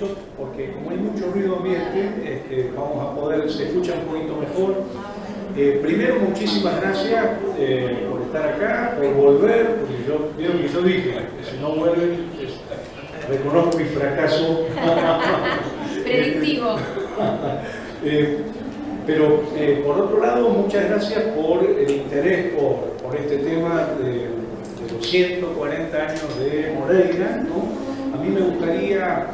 esto, porque como hay mucho ruido ambiente, vamos a poder, se escucha un poquito mejor. Primero, muchísimas gracias por estar acá, por volver, porque vieron que yo dije que si no vuelven, reconozco mi fracaso. Predictivo. Pero por otro lado, muchas gracias por el interés por este tema de los 140 años de Moreira, ¿no? A mí me gustaría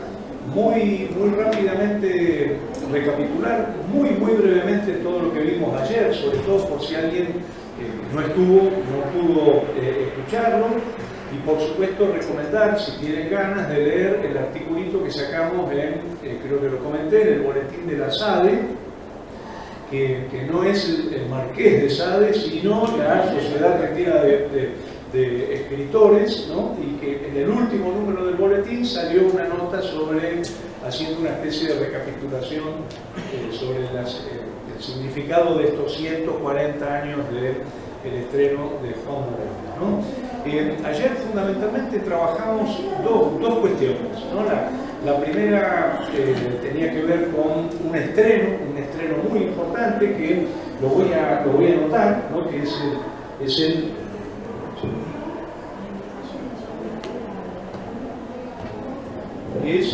muy rápidamente recapitular muy brevemente todo lo que vimos ayer, sobre todo por si alguien no pudo escucharlo, y por supuesto recomendar, si tienen ganas, de leer el articulito que sacamos creo que lo comenté, en el boletín de la SADE, que no es el Marqués de SADE, sino la Sociedad Argentina de Escritores, ¿no? Y que en el último número del boletín salió una nota haciendo una especie de recapitulación sobre el significado de estos 140 años del estreno de Juan Moreira, ¿no? Ayer fundamentalmente trabajamos dos cuestiones, ¿no? La primera tenía que ver con un estreno muy importante que lo voy a anotar, ¿no? Que es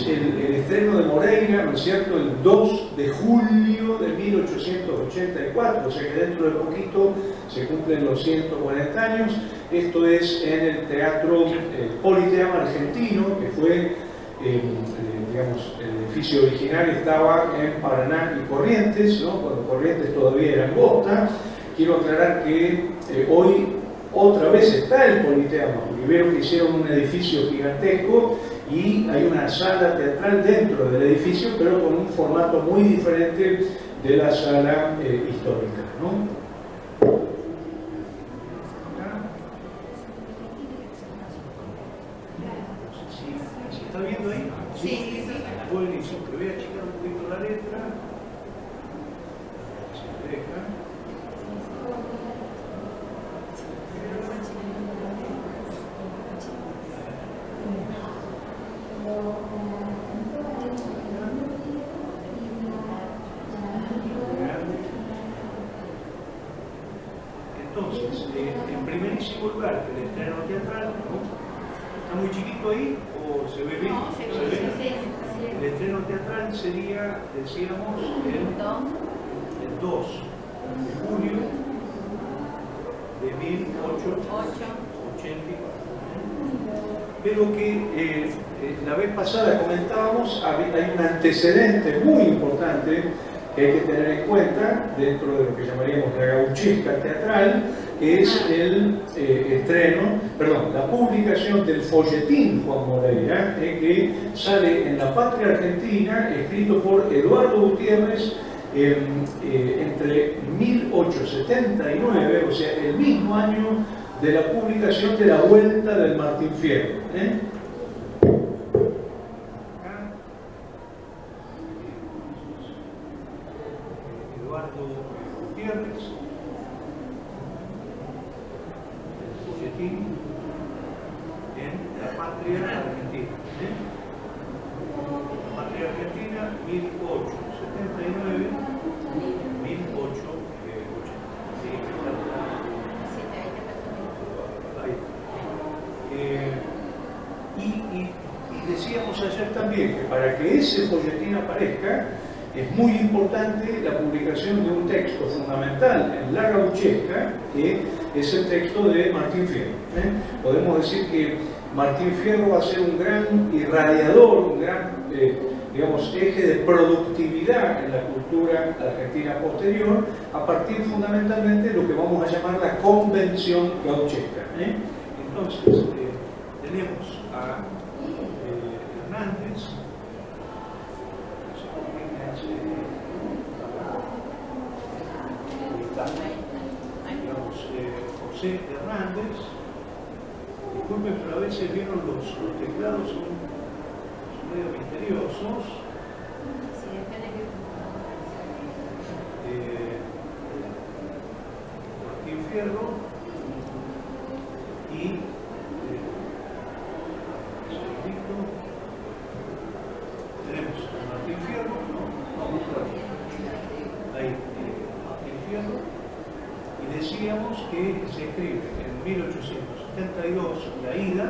el estreno de Moreira, ¿no es cierto?, el 2 de julio de 1884, o sea que dentro de poquito se cumplen los 140 años. Esto es en el Teatro Politeama Argentino, que fue, digamos, el edificio original estaba en Paraná y Corrientes, ¿no? Cuando Corrientes todavía era angosta. Quiero aclarar que hoy otra vez está el Politeama, porque vieron que hicieron un edificio gigantesco y hay una sala teatral dentro del edificio, pero con un formato muy diferente de la sala histórica, ¿no? ¿Se está viendo ahí? Sí. Buenísimo, que voy a achicar un poquito la letra. Se deja. Entonces, en primerísimo lugar, el estreno teatral, ¿no? ¿Está muy chiquito ahí o se ve bien? No, se ve. El estreno teatral sería, decíamos, el 2 de julio de 1884. Pero que la vez pasada comentábamos, hay un antecedente muy importante que hay que tener en cuenta dentro de lo que llamaríamos la gauchesca teatral, que es la publicación del folletín Juan Moreira, que sale en La Patria Argentina, escrito por Eduardo Gutiérrez entre 1879, o sea, el mismo año de la publicación de La Vuelta del Martín Fierro. Eduardo Gutiérrez, el folletín en La Patria Argentina. La Patria Argentina, 1879, 1880. Y decíamos ayer también que para que ese folletín aparezca es muy importante la publicación de un texto fundamental en la gauchesca, que es el texto de Martín Fierro. Podemos decir que Martín Fierro va a ser un gran irradiador, un gran digamos, eje de productividad en la cultura argentina posterior, a partir fundamentalmente de lo que vamos a llamar la convención gauchesca. Entonces, tenemos a Hernández, digamos, José Hernández. Disculpen, pero a veces vieron los teclados son medio misteriosos. Martín Fierro y tenemos Martín Fierro, ¿no? Ahí, Martín Fierro, y decíamos que se escribe en 1872 la ida,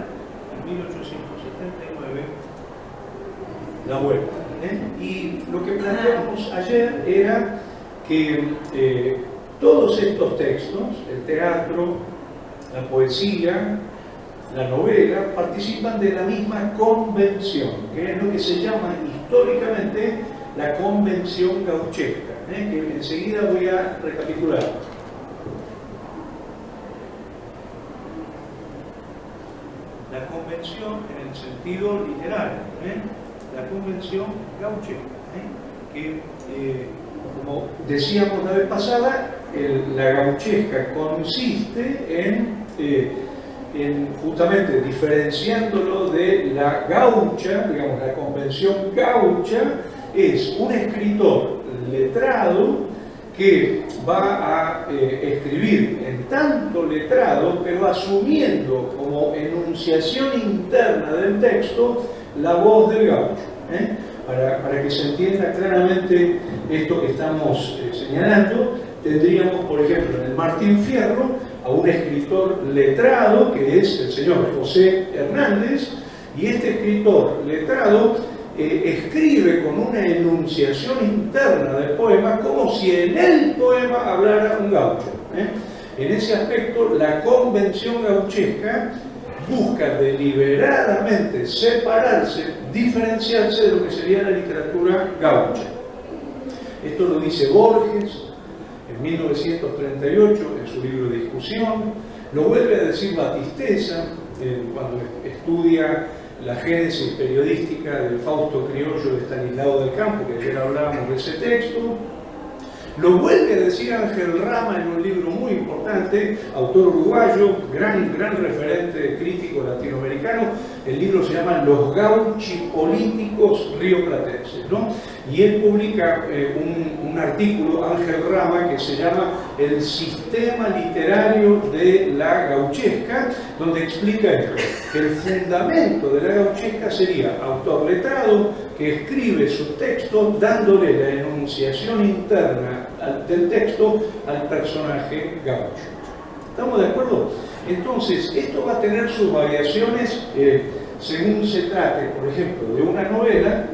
en 1879 la vuelta. Y lo que planteamos ayer era que todos estos textos, el teatro, la poesía, la novela, participan de la misma convención, que es lo que se llama históricamente la convención gauchesca, que enseguida voy a recapitular. La convención en el sentido literal, la convención gauchesca, que como decíamos la vez pasada, la gauchesca consiste en justamente diferenciándolo de la gaucha, digamos, la convención gaucha es un escritor letrado que va a escribir en tanto letrado, pero asumiendo como enunciación interna del texto la voz del gaucho. Para que se entienda claramente esto que estamos señalando, tendríamos, por ejemplo, en el Martín Fierro a un escritor letrado, que es el señor José Hernández, y este escritor letrado escribe con una enunciación interna del poema como si en el poema hablara un gaucho. En ese aspecto, la convención gauchesca busca deliberadamente separarse, diferenciarse de lo que sería la literatura gaucha. Esto lo dice Borges en 1938 en su libro Discusión, lo vuelve a decir Batisteza cuando estudia la génesis periodística del Fausto criollo de Estanislao del Campo, que ayer hablábamos de ese texto. Lo vuelve a decir Ángel Rama en un libro muy importante, autor uruguayo, gran referente crítico latinoamericano. El libro se llama Los gauchi políticos rioplatenses, ¿no? Y él publica un artículo, Ángel Rama, que se llama El sistema literario de la gauchesca, donde explica esto, que el fundamento de la gauchesca sería autor letrado que escribe su texto dándole la enunciación interna del texto al personaje gaucho. ¿Estamos de acuerdo? Entonces, esto va a tener sus variaciones según se trate, por ejemplo, de una novela,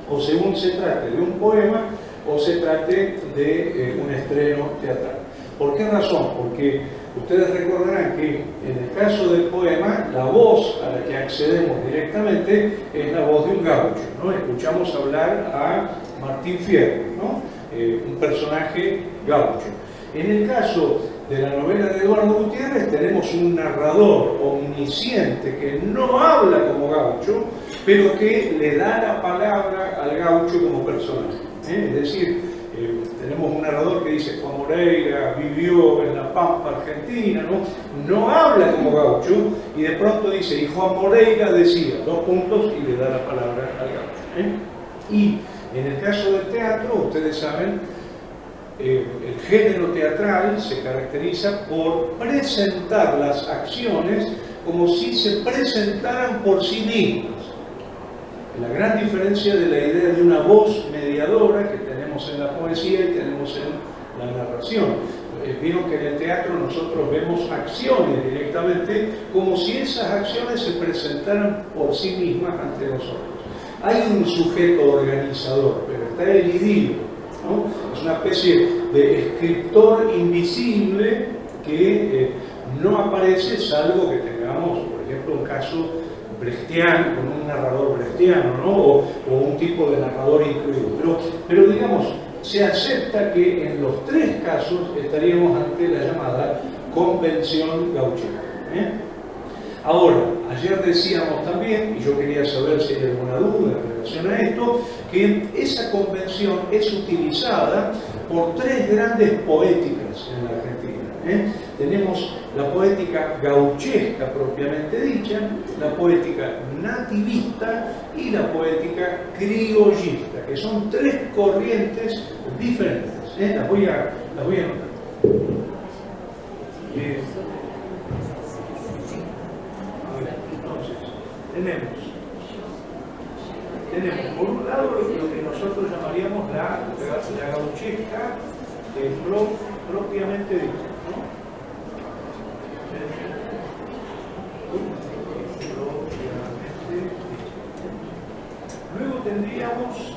o según se trate de un poema, o se trate de un estreno teatral. ¿Por qué razón? Porque ustedes recordarán que en el caso del poema, la voz a la que accedemos directamente es la voz de un gaucho, ¿no? Escuchamos hablar a Martín Fierro, ¿no? Un personaje gaucho. En el caso de la novela de Eduardo Gutiérrez tenemos un narrador omnisciente que no habla como gaucho, pero que le da la palabra al gaucho como personaje. Es decir, tenemos un narrador que dice Juan Moreira vivió en la Pampa Argentina, no habla como gaucho, y de pronto dice, y Juan Moreira decía, dos puntos, y le da la palabra al gaucho. Y en el caso del teatro, ustedes saben, el género teatral se caracteriza por presentar las acciones como si se presentaran por sí mismas. La gran diferencia de la idea de una voz mediadora que tenemos en la poesía y tenemos en la narración. Vieron que en el teatro nosotros vemos acciones directamente como si esas acciones se presentaran por sí mismas ante nosotros. Hay un sujeto organizador, pero está el idilio, ¿no? Es una especie de escritor invisible que no aparece salvo que tengamos, por ejemplo, un caso brechtiano, con un narrador brechtiano, ¿no? o un tipo de narrador incluido. Pero digamos, se acepta que en los tres casos estaríamos ante la llamada convención gauchesca. Ahora, ayer decíamos también, y yo quería saber si hay alguna duda en relación a esto, que esa convención es utilizada por tres grandes poéticas en la Argentina. Tenemos la poética gauchesca propiamente dicha, la poética nativista y la poética criollista, que son tres corrientes diferentes. Las voy a anotar. Entonces, tenemos por un lado lo que nosotros llamaríamos la gauchesca propiamente dicha, ¿no? Luego tendríamos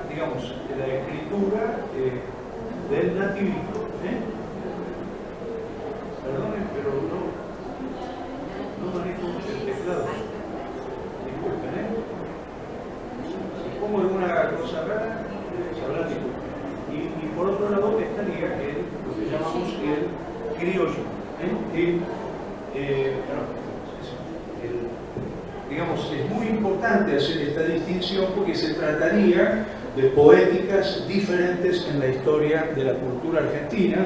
digamos, la escritura del nativismo. Perdonen, pero no manejo mucho el teclado. Disculpen, Si pongo alguna cosa rara, sabrán disculpen. Y por otro lado estaría lo que llamamos el criollo. Digamos, es muy importante hacer esta distinción porque se trataría de poéticas diferentes en la historia de la cultura argentina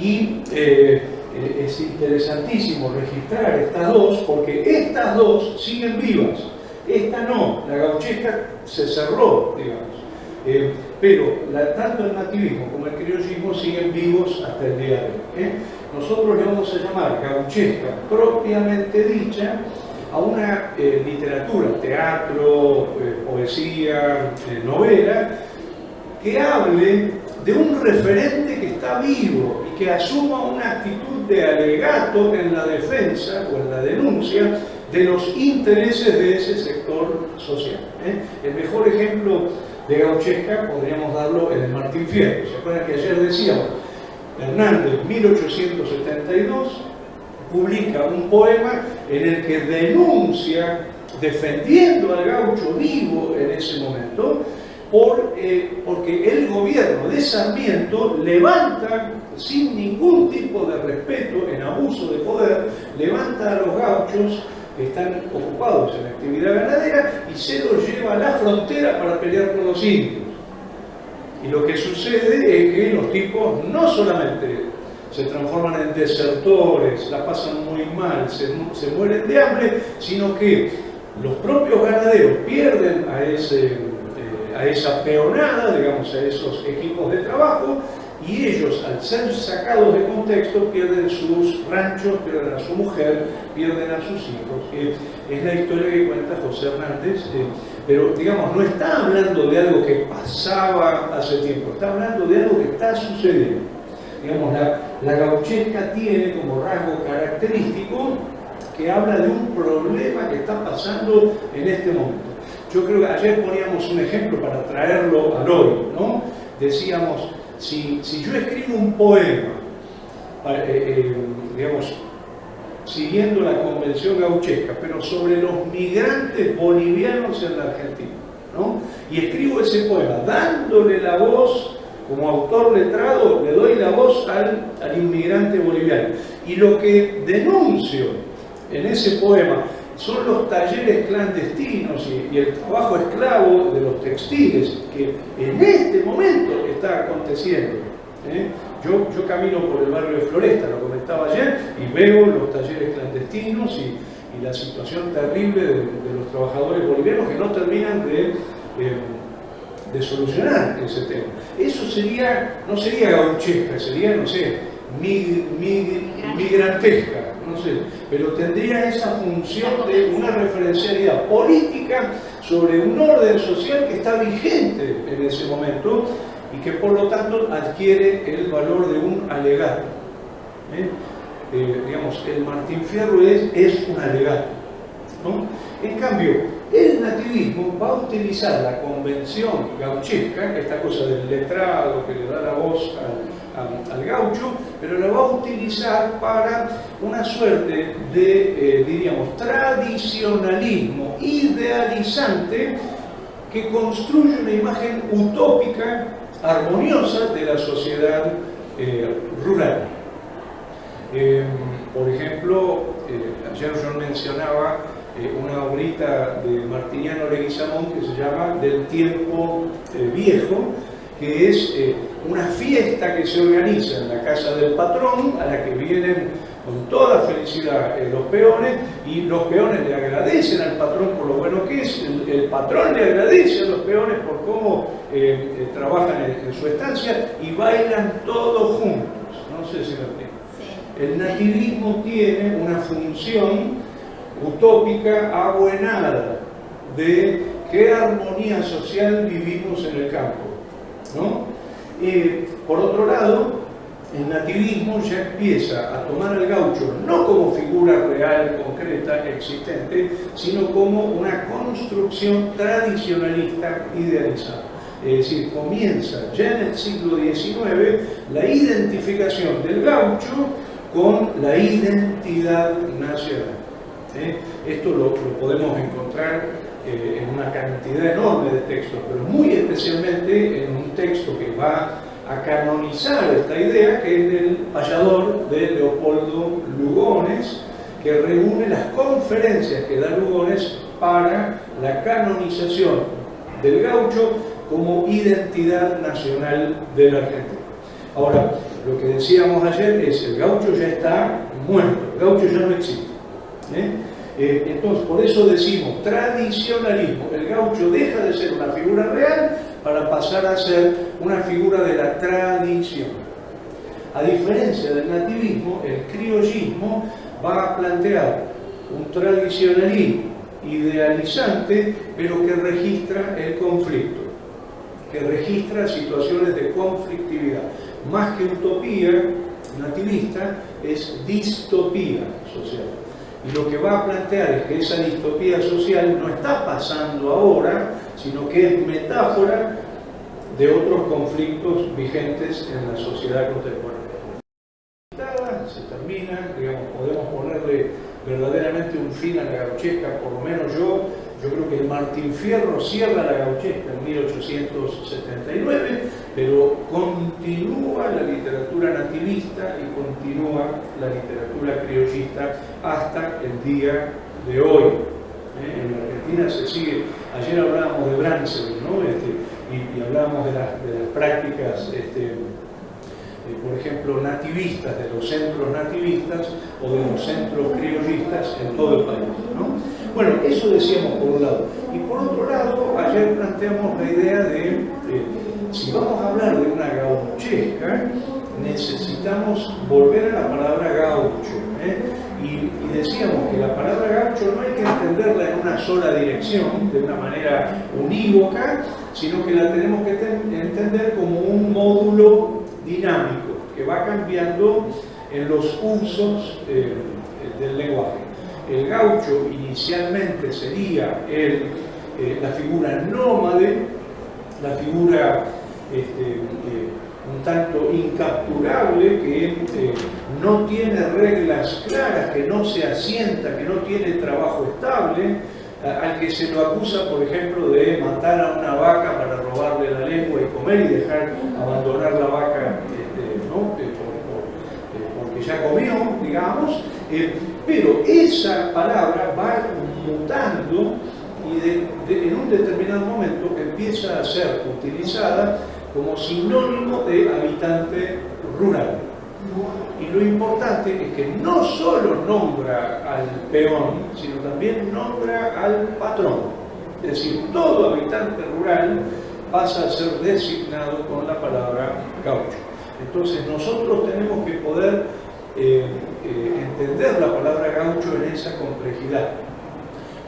y es interesantísimo registrar estas dos porque estas dos siguen vivas. Esta no, la gauchesca se cerró, digamos. Pero tanto el nativismo como el criollismo siguen vivos hasta el día de hoy. Nosotros le vamos a llamar gauchesca propiamente dicha a una literatura, teatro, poesía, novela, que hable de un referente que está vivo y que asuma una actitud de alegato en la defensa o en la denuncia de los intereses de ese sector social. El mejor ejemplo de gauchesca podríamos darlo en el Martín Fierro. ¿Se acuerdan que ayer decíamos? Hernández, 1872, publica un poema en el que denuncia, defendiendo al gaucho vivo en ese momento, porque el gobierno de Sarmiento levanta, sin ningún tipo de respeto, en abuso de poder, levanta a los gauchos que están ocupados en la actividad ganadera y se los lleva a la frontera para pelear con los indios. Y lo que sucede es que los tipos no solamente se transforman en desertores, la pasan muy mal, se mueren de hambre, sino que los propios ganaderos pierden a esa peonada, digamos, a esos equipos de trabajo, y ellos, al ser sacados de contexto, pierden sus ranchos, pierden a su mujer, pierden a sus hijos. Es la historia que cuenta José Hernández, pero digamos, no está hablando de algo que pasaba hace tiempo, está hablando de algo que está sucediendo. Digamos, la gauchesca tiene como rasgo característico que habla de un problema que está pasando en este momento. Yo creo que ayer poníamos un ejemplo para traerlo al hoy, ¿no? Decíamos, si yo escribo un poema, digamos, siguiendo la convención gauchesca, pero sobre los migrantes bolivianos en la Argentina, ¿no? Y escribo ese poema dándole la voz, como autor letrado, le doy la voz al inmigrante boliviano. Y lo que denuncio en ese poema son los talleres clandestinos y el trabajo esclavo de los textiles que en este momento está aconteciendo. Yo camino por el barrio de Floresta, lo comentaba ayer, y veo los talleres clandestinos y la situación terrible de los trabajadores bolivianos que no terminan de solucionar ese tema. Eso no sería gauchesca, sería, no sé, migrantesca, no sé, pero tendría esa función de una referencialidad política sobre un orden social que está vigente en ese momento y que por lo tanto adquiere el valor de un alegato. Digamos, el Martín Fierro es un alegato, ¿no? En cambio, el nativismo va a utilizar la convención gauchesca, esta cosa del letrado que le da la voz al gaucho, pero la va a utilizar para una suerte de, diríamos, tradicionalismo idealizante que construye una imagen utópica, armoniosa de la sociedad rural. Por ejemplo, ayer yo mencionaba una obrita de Martiniano Leguizamón que se llama Del tiempo viejo, que es una fiesta que se organiza en la casa del patrón, a la que vienen con toda felicidad los peones, y los peones le agradecen al patrón por lo bueno que es, el patrón le agradece a los peones por cómo trabajan en su estancia, y bailan todos juntos. No sé si lo entienden. El nativismo tiene una función utópica abuenada de qué armonía social vivimos en el campo, ¿no? Por otro lado, el nativismo ya empieza a tomar al gaucho no como figura real, concreta, existente, sino como una construcción tradicionalista idealizada. Es decir, comienza ya en el siglo XIX la identificación del gaucho con la identidad nacional. Esto lo podemos encontrar en una cantidad enorme de textos, pero muy especialmente en un texto que va a canonizar esta idea, que es del Payador de Leopoldo Lugones, que reúne las conferencias que da Lugones para la canonización del gaucho como identidad nacional de la Argentina. Ahora, lo que decíamos ayer es el gaucho ya está muerto, el gaucho ya no existe. Entonces, por eso decimos tradicionalismo. El gaucho deja de ser una figura real para pasar a ser una figura de la tradición. A diferencia del nativismo, el criollismo va a plantear un tradicionalismo idealizante, pero que registra el conflicto, que registra situaciones de conflictividad. Más que utopía nativista, es distopía social. Y lo que va a plantear es que esa distopía social no está pasando ahora, sino que es metáfora de otros conflictos vigentes en la sociedad contemporánea. Se termina, digamos, podemos ponerle verdaderamente un fin a la gauchesca, por lo menos yo creo que el Martín Fierro cierra la gauchesca en 1879, pero continúa la literatura nativista y continúa la literatura criollista hasta el día de hoy. En la Argentina se sigue, ayer hablábamos de Bransen, ¿no? Y hablábamos de las prácticas, por ejemplo, nativistas, de los centros nativistas o de los centros criollistas en todo el país, ¿no? Bueno, eso decíamos por un lado. Y por otro lado, ayer planteamos la idea de, si vamos a hablar de una gauchesca, necesitamos volver a la palabra gaucho. Y decíamos que la palabra gaucho no hay que entenderla en una sola dirección, de una manera unívoca, sino que la tenemos que entender como un módulo dinámico que va cambiando en los usos del lenguaje. El gaucho inicialmente sería la figura nómade, la figura un tanto incapturable, que no tiene reglas claras, que no se asienta, que no tiene trabajo estable, al que se lo acusa, por ejemplo, de matar a una vaca para robarle la lengua y comer y dejar abandonar la vaca, ¿no? Porque ya comió, digamos, pero esa palabra va mutando y en un determinado momento empieza a ser utilizada como sinónimo de habitante rural. Y lo importante es que no solo nombra al peón, sino también nombra al patrón. Es decir, todo habitante rural pasa a ser designado con la palabra gaucho. Entonces nosotros tenemos que poder entender la palabra gaucho en esa complejidad.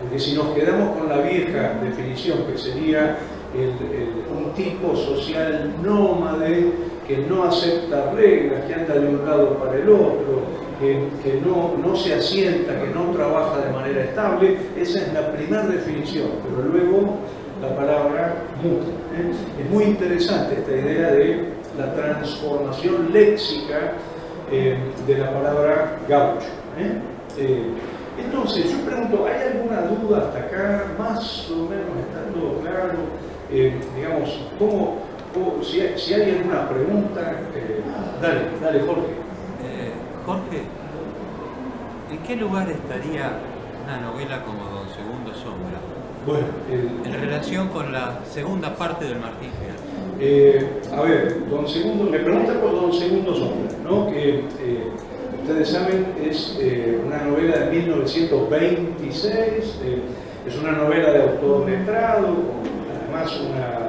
Porque si nos quedamos con la vieja definición, que sería un tipo social nómade, que no acepta reglas, que anda de un lado para el otro, que no se asienta, que no trabaja de manera estable, esa es la primera definición, pero luego la palabra muta. Es muy interesante esta idea de la transformación léxica de la palabra gaucho. Entonces, yo pregunto, ¿hay alguna duda hasta acá? Más o menos está todo claro. Digamos, si hay alguna pregunta, dale Jorge. Jorge, ¿en qué lugar estaría una novela como Don Segundo Sombra? Bueno, en relación con la segunda parte del Martín Fierro. A ver, me pregunta por Don Segundo Sombra, ¿no? Que ustedes saben, es una novela de 1926, es una novela de autor letrado, además una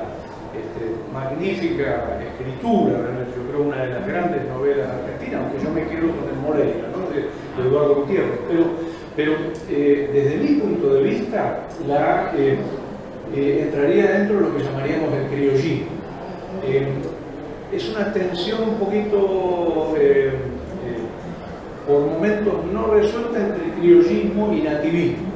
magnífica escritura, realmente, yo creo una de las grandes novelas argentinas. Argentina, aunque yo me quedo con el Moreira, ¿no? de Eduardo Gutiérrez. Pero desde mi punto de vista, entraría dentro de lo que llamaríamos el criollismo. Es una tensión un poquito, por momentos no resuelta, entre el criollismo y nativismo.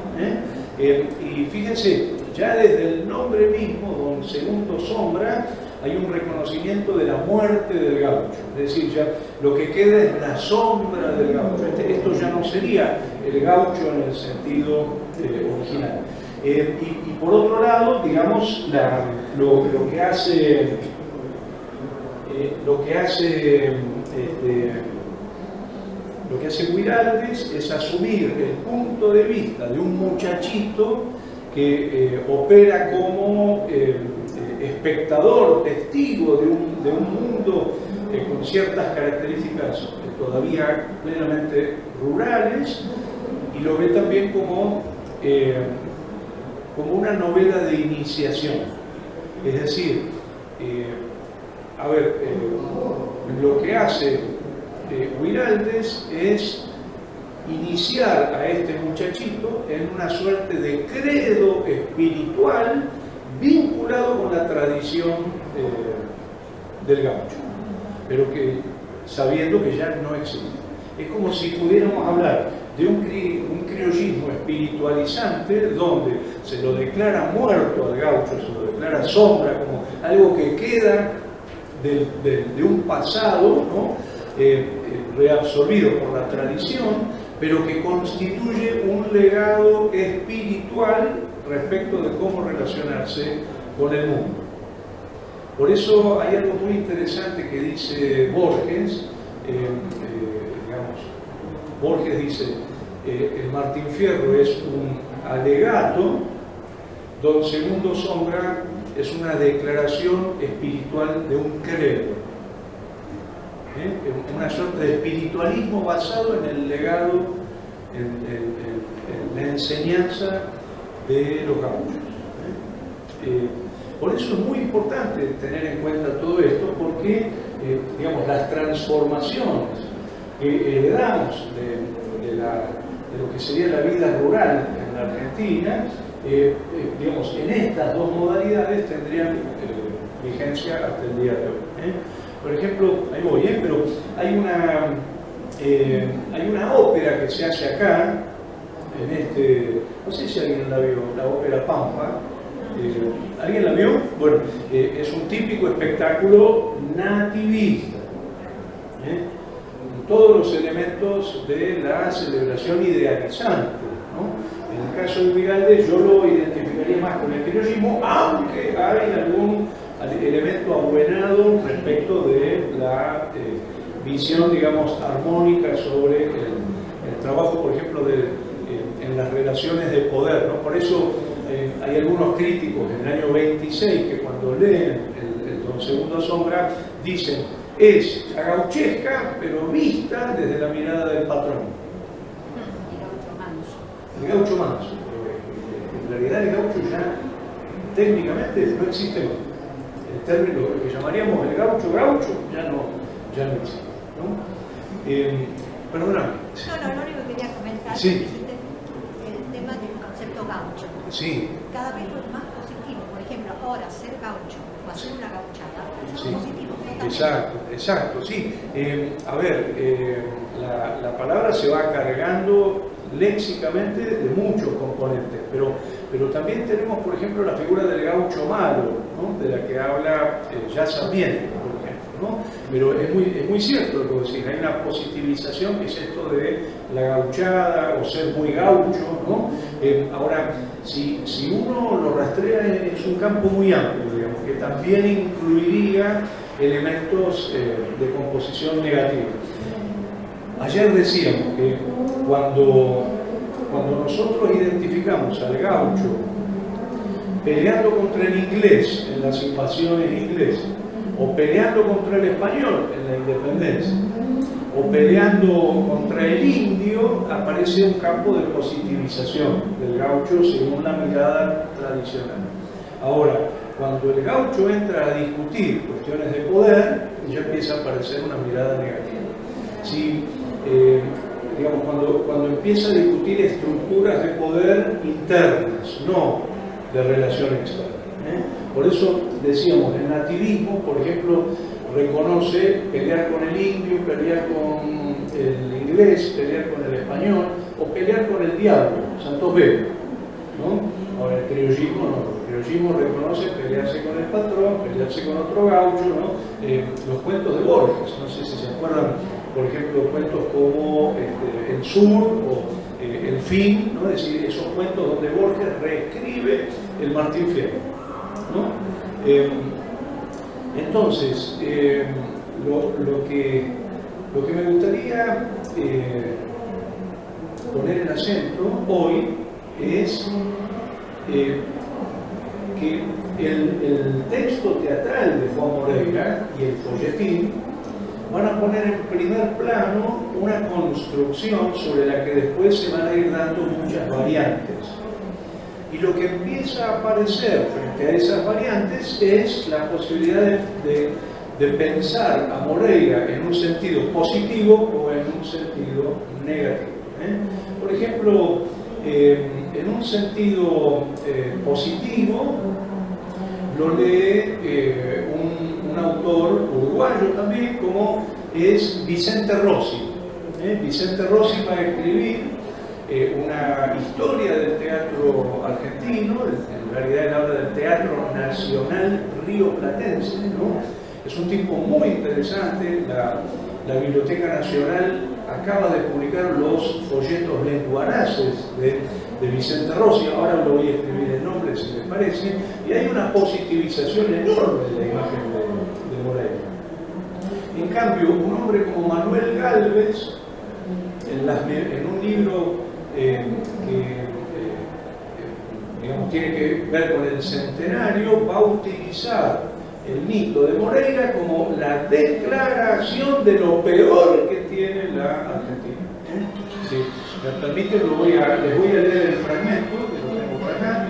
Y fíjense, ya desde el nombre mismo, Don Segundo Sombra, hay un reconocimiento de la muerte del gaucho. Es decir, ya lo que queda es la sombra del gaucho. Esto ya no sería el gaucho en el sentido original. Y por otro lado, digamos, lo que hace Guiraldes es asumir el punto de vista de un muchachito que opera como espectador, testigo de un mundo con ciertas características todavía plenamente rurales, y lo ve también como una novela de iniciación. Es decir, lo que hace Guiraldes es iniciar a este muchachito en una suerte de credo espiritual vinculado con la tradición del gaucho, pero que sabiendo que ya no existe. Es como si pudiéramos hablar de un criollismo espiritualizante donde se lo declara muerto al gaucho, se lo declara sombra, como algo que queda de un pasado, ¿no? Reabsorbido por la tradición, pero que constituye un legado espiritual respecto de cómo relacionarse con el mundo. Por eso hay algo muy interesante que dice Borges. Borges dice, el Martín Fierro es un alegato, Don Segundo Sombra es una declaración espiritual de un credo. Una suerte de espiritualismo basado en el legado, en la enseñanza de los gauchos. Por eso es muy importante tener en cuenta todo esto, porque digamos, las transformaciones que heredamos de lo que sería la vida rural en la Argentina, digamos, en estas dos modalidades tendrían vigencia hasta el día de hoy. Por ejemplo, ahí voy, pero hay una ópera que se hace acá, no sé si alguien la vio, la ópera Pampa. ¿Alguien la vio? Bueno, es un típico espectáculo nativista, con todos los elementos de la celebración idealizante, ¿no? En el caso de Guiraldes yo lo identificaría más con el criollismo, aunque hay algún elemento abuenado respecto de la visión, digamos, armónica sobre el trabajo, por ejemplo, en las relaciones de poder, ¿no? Por eso hay algunos críticos en el año 26 que cuando leen el Don Segundo Sombra dicen, es la gauchesca, pero vista desde la mirada del patrón. El gaucho manso. En realidad el gaucho ya técnicamente no existe más. El término, lo que llamaríamos el gaucho ya no existe, ¿no? Perdóname. No, lo único que quería comentar sí. es el tema del concepto gaucho. Sí. Cada vez es más positivo. Por ejemplo, ahora ser gaucho o hacer una gauchada es Sí. positivo. Exacto, sí. La palabra se va cargando léxicamente de muchos componentes, pero también tenemos, por ejemplo, la figura del gaucho malo, ¿no? De la que habla ya Sarmiento, por ejemplo, ¿no? Pero es muy cierto lo que vos decís, hay una positivización que es esto de la gauchada o ser muy gaucho, ¿no? Ahora, si uno lo rastrea, es un campo muy amplio, digamos, que también incluiría elementos de composición negativa. Ayer decíamos que cuando nosotros identificamos al gaucho peleando contra el inglés en las invasiones inglesas, o peleando contra el español en la independencia, o peleando contra el indio, aparece un campo de positivización del gaucho según la mirada tradicional. Ahora, cuando el gaucho entra a discutir cuestiones de poder, ya empieza a aparecer una mirada negativa. Si, digamos, cuando empieza a discutir estructuras de poder internas, no de relación externa. Por eso decíamos, el nativismo, por ejemplo, reconoce pelear con el indio, pelear con el inglés, pelear con el español o pelear con el diablo, Santos Vega, ¿no? Ahora el criollismo no, el criollismo reconoce pelearse con el patrón, pelearse con otro gaucho, ¿no? Los cuentos de Borges, no sé si se acuerdan, por ejemplo, cuentos como El Sur o El Fin, ¿no? Es decir, esos cuentos donde Borges reescribe el Martín Fierro, ¿no? Entonces, lo que me gustaría poner el acento hoy es que el texto teatral de Juan Moreira y el folletín van a poner en primer plano una construcción sobre la que después se van a ir dando muchas variantes. Y lo que empieza a aparecer frente a esas variantes es la posibilidad de pensar a Moreira en un sentido positivo o en un sentido negativo. Por ejemplo, en un sentido positivo, lo lee un autor uruguayo también, como es Vicente Rossi. Vicente Rossi va a escribir una historia del teatro argentino, en realidad él habla del Teatro Nacional Rioplatense, ¿no? Es un tipo muy interesante. La Biblioteca Nacional acaba de publicar los folletos lenguaraces de Vicente Rossi, ahora lo voy a escribir el nombre si les parece, y hay una positivización enorme de la imagen de Moreira. En cambio, un hombre como Manuel Gálvez, en un libro que digamos, tiene que ver con el centenario, va a utilizar el mito de Moreira como la declaración de lo peor que tiene la Argentina. Si me permiten, les voy a leer el fragmento, que lo tengo por acá.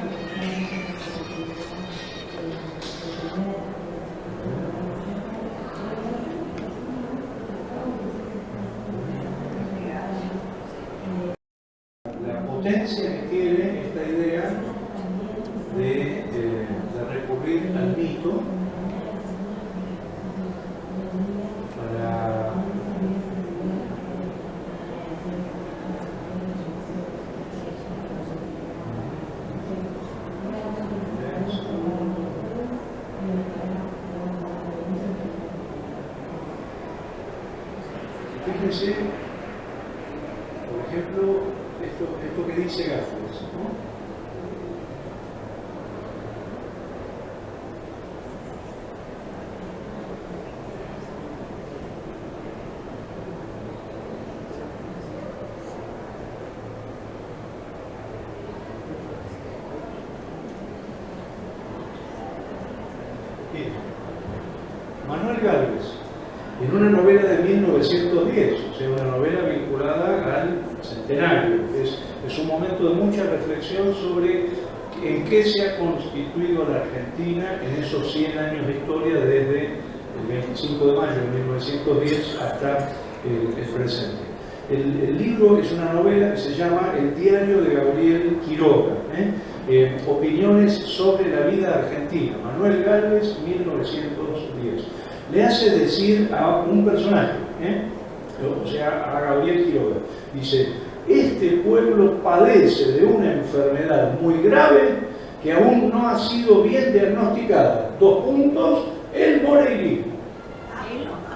Potencia que tiene esta idea de recurrir al mito para fíjense, por ejemplo, esto que dice Gálvez, ¿no? Bien. Manuel Gálvez, en una novela de 1910, o sea, una novela vinculada al centenario, es un momento de mucha reflexión sobre en qué se ha constituido la Argentina en esos 100 años de historia desde el 25 de mayo de 1910 hasta el presente. El libro es una novela que se llama El diario de Gabriel Quiroga, opiniones sobre la vida argentina, Manuel Gálvez, 1910. Le hace decir a un personaje, o sea, a Gabriel Quiroga, dice: este pueblo padece de una enfermedad muy grave que aún no ha sido bien diagnosticada. Dos puntos, el moreirismo.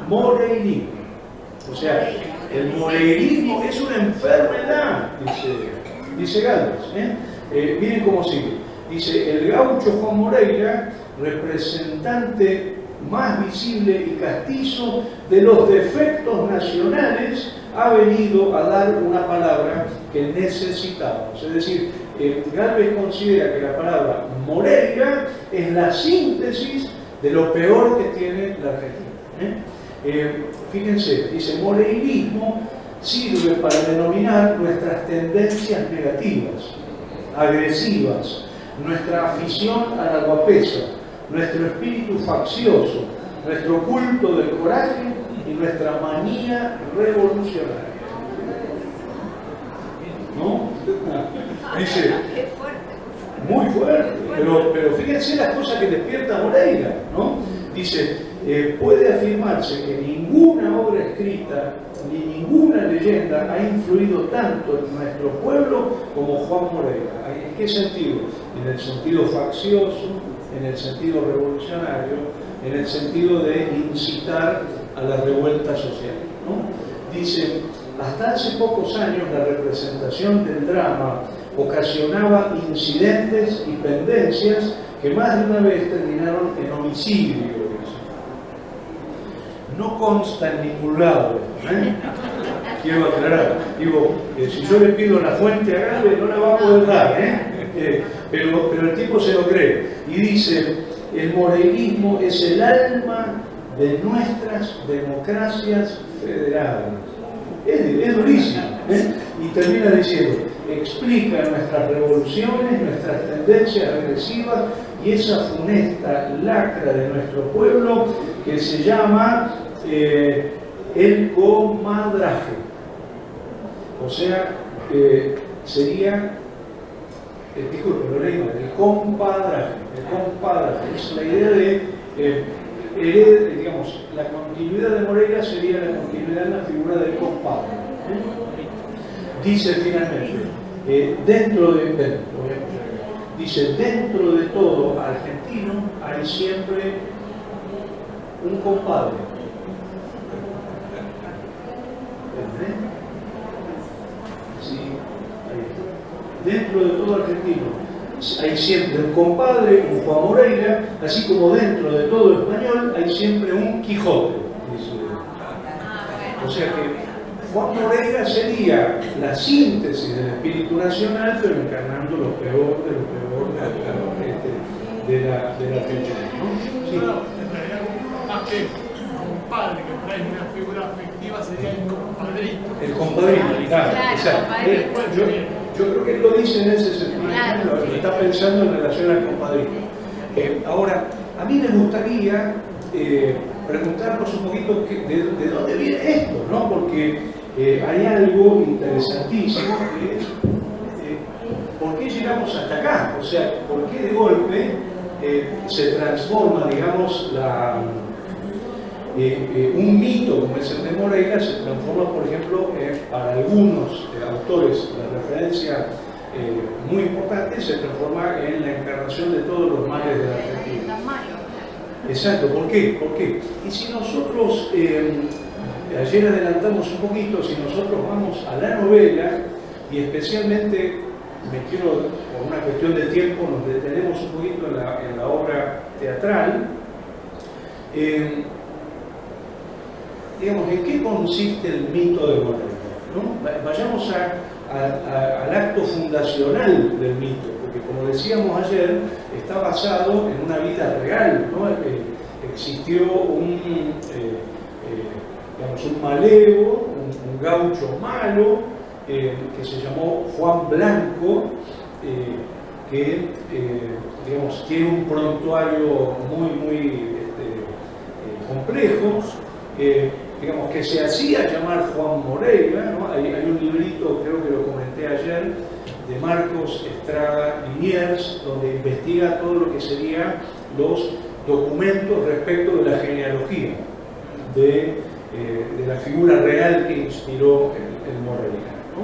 Moreirismo. O sea, el moreirismo es una enfermedad, dice Gálvez. Miren cómo sigue. Dice: el gaucho Juan Moreira, representante más visible y castizo de los defectos nacionales, ha venido a dar una palabra que necesitamos. Es decir, Gálvez considera que la palabra Moreira es la síntesis de lo peor que tiene la Argentina. Fíjense, dice: moreirismo sirve para denominar nuestras tendencias negativas, agresivas, nuestra afición a la guapesa, nuestro espíritu faccioso, nuestro culto del coraje y nuestra manía revolucionaria. ¿No? Dice, muy fuerte, pero fíjense las cosas que despierta Moreira, ¿no? Dice, puede afirmarse que ninguna obra escrita ni ninguna leyenda ha influido tanto en nuestro pueblo como Juan Moreira. ¿En qué sentido? En el sentido faccioso, en el sentido revolucionario, en el sentido de incitar a la revuelta social, ¿no? Dice, hasta hace pocos años la representación del drama ocasionaba incidentes y pendencias que más de una vez terminaron en homicidio. No consta en ningún lado, ¿eh? Quiero aclarar. Digo, si yo le pido la fuente a Galvez, no la va a poder dar, pero el tipo se lo cree. Y dice, el moreirismo es el alma de nuestras democracias federadas. Es durísimo, ¿eh? Y termina diciendo, explica nuestras revoluciones, nuestras tendencias agresivas y esa funesta lacra de nuestro pueblo que se llama el comadraje. O sea, sería, disculpe, lo leí mal, el compadraje. Es la idea de, digamos, la continuidad de Moreira sería la continuidad en la figura del compadre. Dice finalmente, dentro de todo argentino hay siempre un compadre. Sí, ahí. Dentro de todo argentino hay siempre un compadre, un Juan Moreira, así como dentro de todo español hay siempre un Quijote. O sea que Juan Moreira sería la síntesis del espíritu nacional, pero encarnando lo peor de la Argentina, ¿no? Sí. En realidad, más que compadre, que trae una figura afectiva, sería el compadrito. El compadrito, claro. Yo creo que él lo dice en ese sentido, claro, lo está pensando en relación al compadrito. Ahora, a mí me gustaría preguntarnos un poquito de dónde viene esto, ¿no? Porque hay algo interesantísimo que es ¿por qué llegamos hasta acá? O sea, ¿por qué de golpe se transforma, digamos, un mito como es el de Moreira, se transforma, por ejemplo, para algunos autores, la referencia muy importante, se transforma en la encarnación de todos los males de la Argentina. Exacto, ¿por qué? ¿Por qué? Y si nosotros, ayer adelantamos un poquito, si nosotros vamos a la novela, y especialmente, por una cuestión de tiempo, nos detenemos un poquito en la obra teatral, digamos, ¿en qué consiste el mito de Moreira? ¿No? Vayamos al acto fundacional del mito, porque como decíamos ayer, está basado en una vida real, ¿no? Existió un malevo, un gaucho malo, que se llamó Juan Blanco, que digamos, tiene un prontuario muy complejo, digamos, que se hacía llamar Juan Moreira, ¿no? Hay un librito, creo que lo comenté ayer, de Marcos Estrada Liniers, donde investiga todo lo que serían los documentos respecto de la genealogía de la figura real que inspiró el Moreira, ¿no?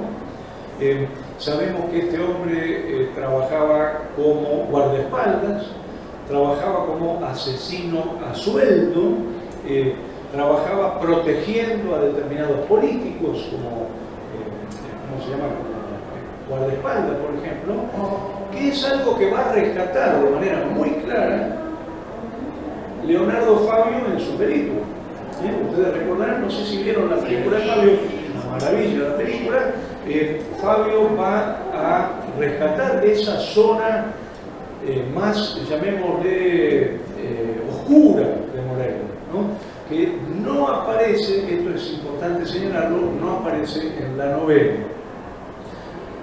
Sabemos que este hombre trabajaba como guardaespaldas, trabajaba como asesino a sueldo, trabajaba protegiendo a determinados políticos, como ¿cómo se llama? Guardaespaldas, por ejemplo, que es algo que va a rescatar de manera muy clara Leonardo Fabio en su película. Ustedes recordarán, no sé si vieron la película de Fabio, una maravilla la película. Fabio va a rescatar esa zona más, llamémosle, oscura de Moreira, ¿no? Que no aparece, esto es importante señalarlo, no aparece en la novela.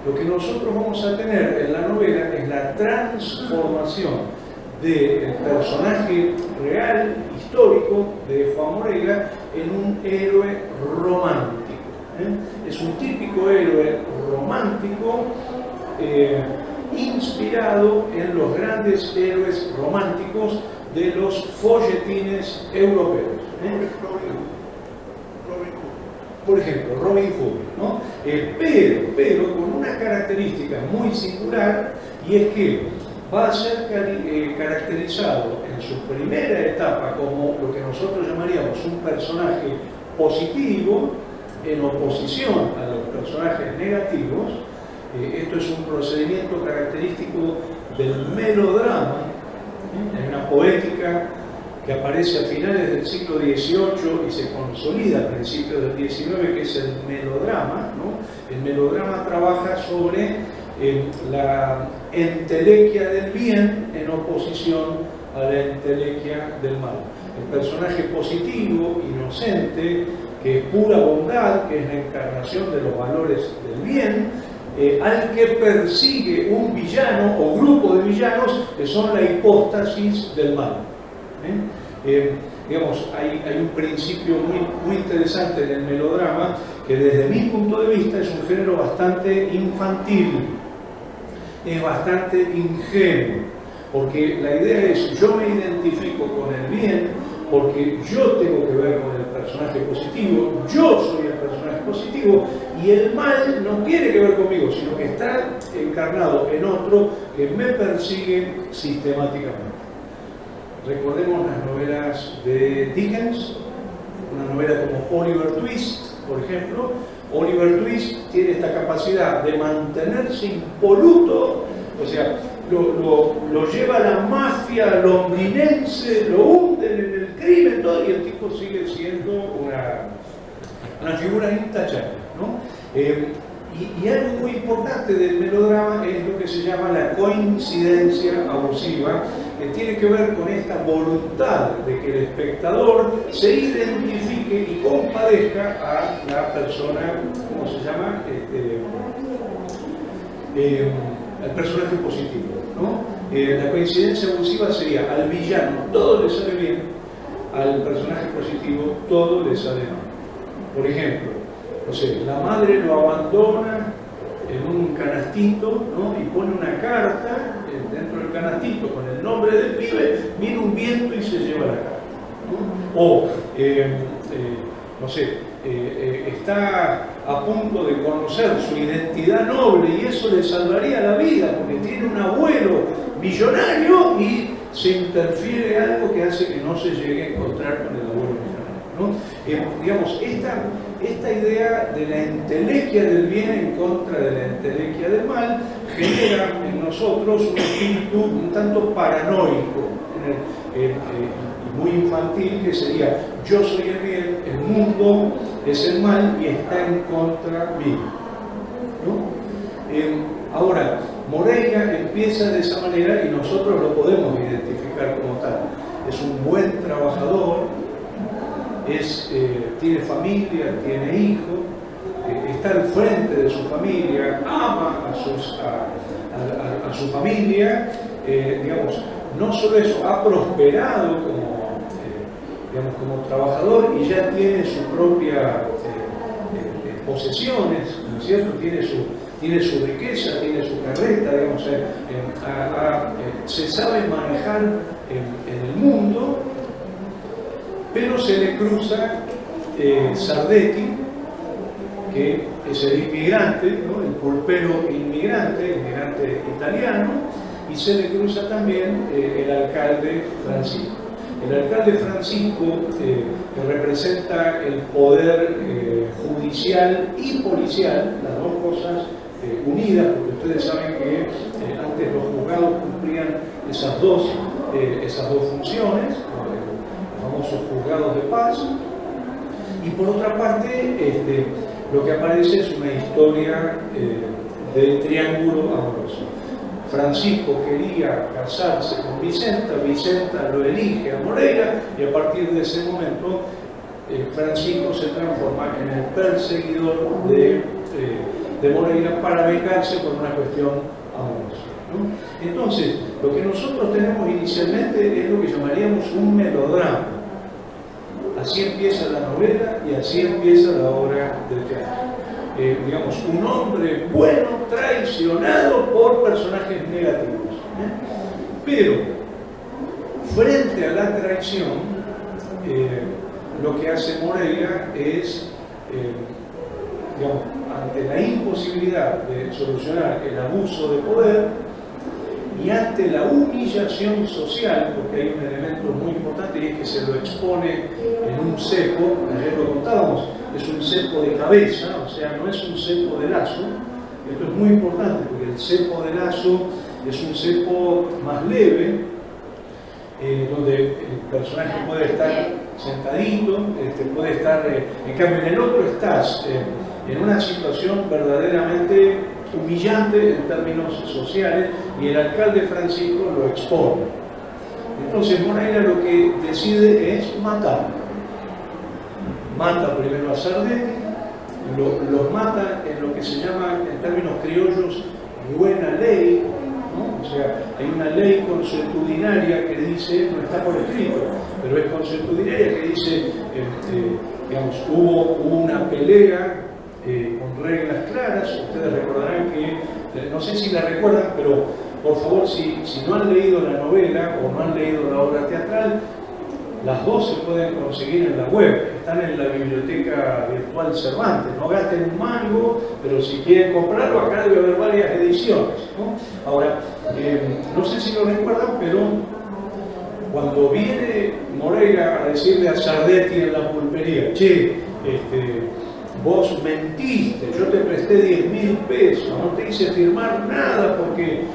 Lo que nosotros vamos a tener en la novela es la transformación del personaje real, histórico, de Juan Moreira en un héroe romántico. Es un típico héroe romántico inspirado en los grandes héroes románticos de los folletines europeos. Por ejemplo, Robin Hood, ¿no? Pero con una característica muy singular, y es que va a ser caracterizado en su primera etapa como lo que nosotros llamaríamos un personaje positivo en oposición a los personajes negativos. Esto es un procedimiento característico del melodrama, en una poética que aparece a finales del siglo XVIII y se consolida a principios del XIX, que es el melodrama, ¿no? El melodrama trabaja sobre la entelequia del bien en oposición a la entelequia del mal. El personaje positivo, inocente, que es pura bondad, que es la encarnación de los valores del bien, al que persigue un villano o grupo de villanos que son la hipóstasis del mal. Digamos, hay un principio muy interesante en el melodrama que desde mi punto de vista es un género bastante infantil, es bastante ingenuo, porque la idea es: yo me identifico con el bien porque yo tengo que ver con el personaje positivo, yo soy el personaje positivo, y el mal no tiene que ver conmigo, sino que está encarnado en otro que me persigue sistemáticamente. Recordemos las novelas de Dickens, una novela como Oliver Twist, por ejemplo. Oliver Twist tiene esta capacidad de mantenerse impoluto, o sea, lo lleva la mafia londinense, lo hunden en el crimen, todo, y el tipo sigue siendo una figura intachable, ¿no? Y algo muy importante del melodrama es lo que se llama la coincidencia abusiva, que tiene que ver con esta voluntad de que el espectador se identifique y compadezca a la persona, ¿cómo se llama? El personaje positivo, ¿no? La coincidencia abusiva sería: al villano todo le sale bien, al personaje positivo todo le sale mal. Por ejemplo, no sé, la madre lo abandona en un canastito, ¿no? Y pone una carta dentro del canastito con el nombre del pibe, viene un viento y se lleva la carta, ¿no? O, no sé, está a punto de conocer su identidad noble y eso le salvaría la vida porque tiene un abuelo millonario y se interfiere algo que hace que no se llegue a encontrar con el abuelo millonario, ¿no? Digamos, esta idea de la entelequia del bien en contra de la entelequia del mal genera en nosotros un espíritu un tanto paranoico y muy infantil, que sería: yo soy el bien, el mundo es el mal y está en contra mío, ¿no? Ahora, Moreira empieza de esa manera y nosotros lo podemos identificar como tal. Es un buen trabajador, tiene familia, tiene hijos, está al frente de su familia, ama a su familia, digamos, no solo eso, ha prosperado como trabajador y ya tiene sus propias posesiones, ¿no es cierto? Tiene su riqueza, tiene su carreta, digamos, se sabe manejar en el mundo, pero se le cruza Sardetti, que es el inmigrante, ¿no? El pulpero inmigrante italiano, y se le cruza también el alcalde Francisco. El alcalde Francisco, que representa el poder judicial y policial, las dos cosas unidas, porque ustedes saben que antes los juzgados cumplían esas dos funciones, los famosos juzgados de paz, y por otra parte lo que aparece es una historia de triángulo amoroso. Francisco quería casarse con Vicenta, Vicenta lo elige a Moreira y a partir de ese momento Francisco se transforma en el perseguidor de Moreira para vengarse por una cuestión amorosa, ¿no? Entonces, lo que nosotros tenemos inicialmente es lo que llamaríamos un melodrama. Así empieza la novela y así empieza la obra de teatro. Digamos, un hombre bueno traicionado por personajes negativos. Pero, frente a la traición, lo que hace Moreira es, digamos, ante la imposibilidad de solucionar el abuso de poder y ante la humillación social, porque hay un elemento muy importante y es que se lo expone en un cepo, ayer lo contábamos, es un cepo de cabeza, o sea, no es un cepo de lazo. Esto es muy importante porque el cepo de lazo es un cepo más leve, donde el personaje puede estar sentadito, puede estar, en cambio en el otro estás en una situación verdaderamente humillante en términos sociales y el alcalde Francisco lo expone. Entonces Moreira lo que decide es matar. Mata primero a Sardetti, lo mata en lo que se llama en términos criollos buena ley, ¿no? O sea, hay una ley consuetudinaria que dice, no está por escrito, pero es consuetudinaria que dice, digamos, hubo una pelea con reglas claras. Ustedes recordarán que, no sé si la recuerdan, pero por favor, si no han leído la novela o no han leído la obra teatral, las dos se pueden conseguir en la web, están en la biblioteca virtual Cervantes. No gasten un mango, pero si quieren comprarlo, acá debe haber varias ediciones, ¿no? Ahora, no sé si lo recuerdan, pero cuando viene Moreira a decirle a Sardetti en la pulpería, che, vos mentiste, yo te presté 10.000 pesos, no te hice firmar nada porque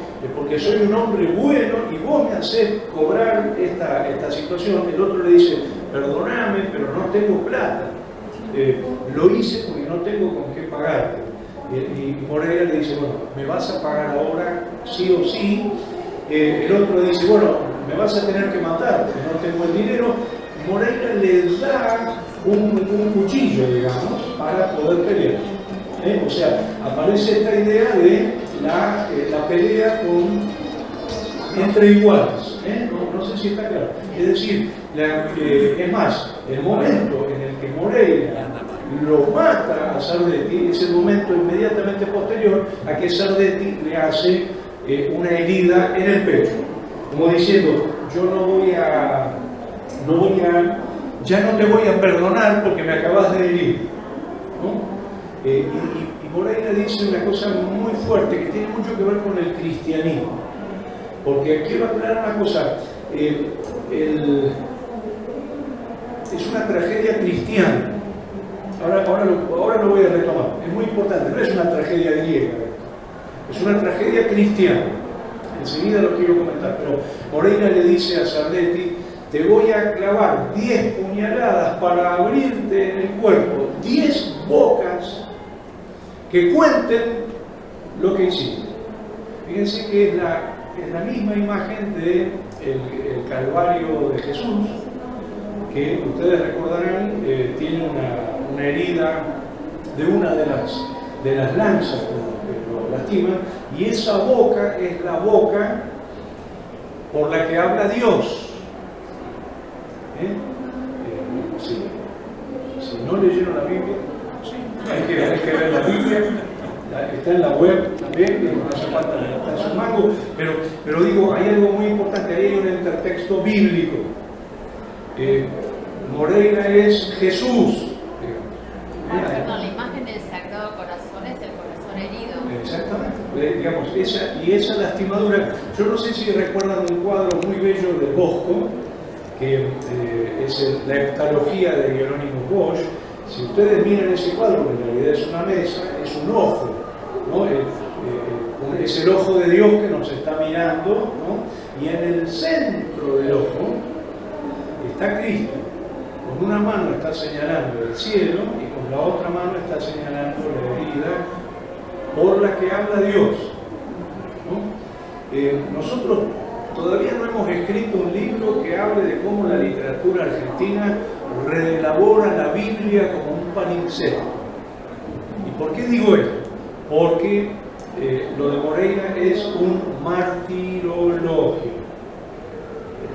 soy un hombre bueno y vos me hacés cobrar esta situación. El otro le dice, perdoname, pero no tengo plata, lo hice porque no tengo con qué pagarte. Y Moreira le dice, bueno, me vas a pagar ahora sí o sí. El otro le dice, bueno, me vas a tener que matar porque no tengo el dinero. Moreira le da un cuchillo, digamos, para poder pelear. O sea, aparece esta idea de la pelea entre iguales. No sé si está claro. Es decir, es más, el momento en el que Moreira lo mata a Sardetti es el momento inmediatamente posterior a que Sardetti le hace una herida en el pecho, como diciendo, yo ya no te voy a perdonar porque me acabas de herir, ¿no? Y Moreira dice una cosa muy fuerte que tiene mucho que ver con el cristianismo, porque quiero aclarar una cosa, es una tragedia cristiana. Ahora lo voy a retomar, es muy importante, no es una tragedia griega, es una tragedia cristiana. Enseguida lo quiero comentar, pero Moreira le dice a Sardetti, te voy a clavar 10 puñaladas para abrirte en el cuerpo, 10 bocas que cuenten lo que hiciste. Fíjense que es la misma imagen del Calvario de Jesús, que ustedes recordarán, tiene una herida de una de las lanzas que lo lastiman, y esa boca es la boca por la que habla Dios. Si no leyeron la Biblia, hay que ver la Biblia, está en la web también, no hace falta levantar su mango, pero digo, hay algo muy importante, ahí hay un intertexto bíblico. Moreira es Jesús. La imagen del Sagrado Corazón es el corazón herido. Exactamente, digamos, esa lastimadura. Yo no sé si recuerdan un cuadro muy bello de Bosco, que es la heptalogía de Jerónimo Bosch. Si ustedes miran ese cuadro, que en realidad es una mesa, es un ojo, ¿no? Es el ojo de Dios que nos está mirando, ¿no? Y en el centro del ojo está Cristo. Con una mano está señalando el cielo y con la otra mano está señalando la herida por la que habla Dios, ¿no? Nosotros todavía no hemos escrito un libro que hable de cómo la literatura argentina reelabora la Biblia como un palimpsesto. ¿Y por qué digo esto? Porque lo de Moreira es un martirologio.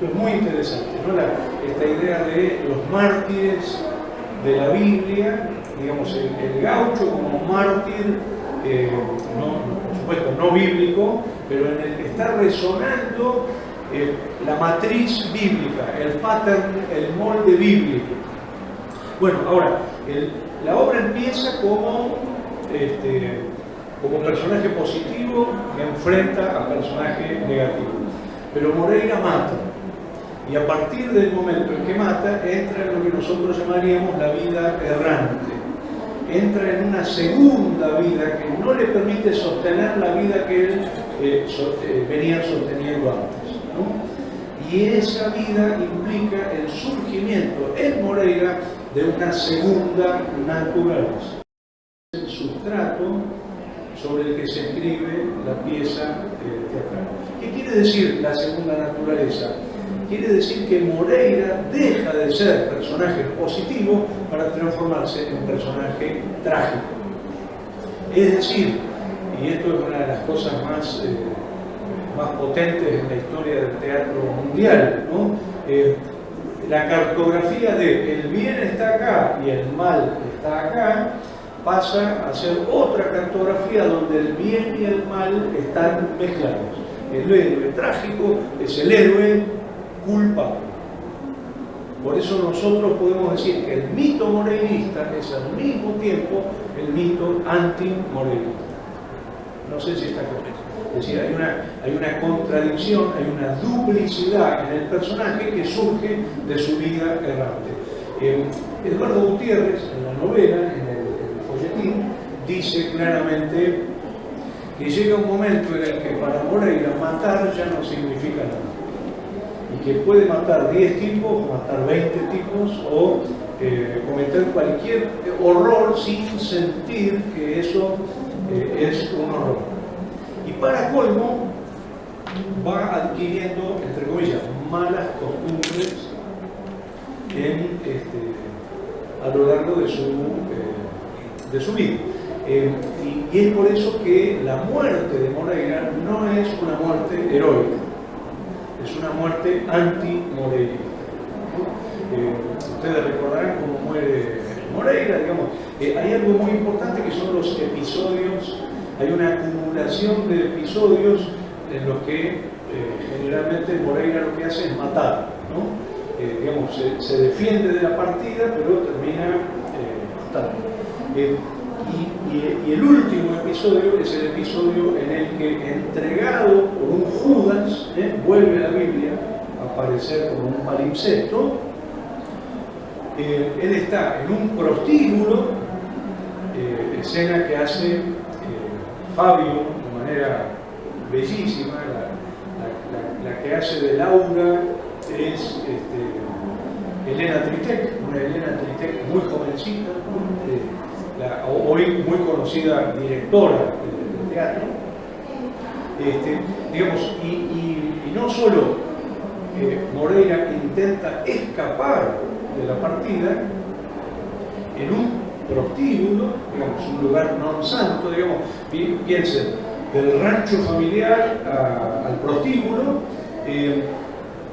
Esto es muy interesante, ¿no? Esta idea de los mártires de la Biblia, digamos, el gaucho como mártir, por supuesto no bíblico, pero en el que está resonando la matriz bíblica, el pattern, el molde bíblico. Bueno, ahora, la obra empieza como personaje positivo que enfrenta a personaje negativo. Pero Moreira mata. Y a partir del momento en que mata, entra en lo que nosotros llamaríamos la vida errante. Entra en una segunda vida que no le permite sostener la vida que él venía sosteniendo antes, ¿no? Y esa vida implica el surgimiento en Moreira de una segunda naturaleza. El sustrato sobre el que se escribe la pieza teatral. ¿Qué quiere decir la segunda naturaleza? Quiere decir que Moreira deja de ser personaje positivo para transformarse en un personaje trágico. Es decir, y esto es una de las cosas más potentes en la historia del teatro mundial, ¿no? La cartografía de el bien está acá y el mal está acá pasa a ser otra cartografía donde el bien y el mal están mezclados. El héroe trágico es el héroe culpable. Por eso nosotros podemos decir que el mito moreirista es al mismo tiempo el mito anti-moreirista. No sé si está correcto. Es decir, hay una contradicción, hay una duplicidad en el personaje que surge de su vida errante. Eduardo Gutiérrez, en la novela, en el folletín, dice claramente que llega un momento en el que para Moreira matar ya no significa nada. Y que puede matar 10 tipos, matar 20 tipos o cometer cualquier horror sin sentir que eso es un horror. Y para colmo, va adquiriendo, entre comillas, malas costumbres a lo largo de su vida. Y es por eso que la muerte de Moreira no es una muerte heroica, es una muerte anti-moreirista. Ustedes recordarán cómo muere Moreira, digamos. Hay algo muy importante que son los episodios. Hay una acumulación de episodios en los que generalmente Moreira lo que hace es matar, ¿no? Digamos, se defiende de la partida, pero termina matando. Y el último episodio es el episodio en el que, entregado por un Judas, vuelve la Biblia a aparecer como un palimpsesto. Él está en un prostíbulo, escena que hace Fabio de manera bellísima. La que hace de Laura es Elena Tritec, una Elena Tritec muy jovencita, hoy muy conocida directora del teatro. Digamos, y no solo Moreira intenta escapar de la partida en un prostíbulo, digamos, un lugar non santo, digamos, piensen, del rancho familiar al prostíbulo,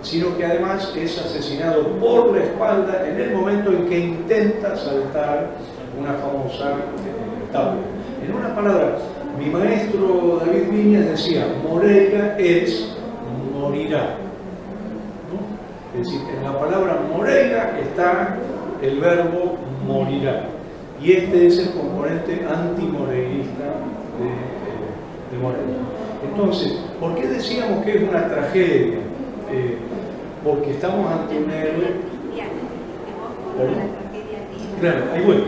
sino que además es asesinado por la espalda en el momento en que intenta saltar una famosa tabla. En una palabra, mi maestro David Viñas decía, Moreira es morirá, ¿no? Es decir, en la palabra Moreira está el verbo morirá. Y este es el componente antimoreirista de Moreira. Entonces, ¿por qué decíamos que es una tragedia? Porque estamos ante un héroe. Claro, ahí voy.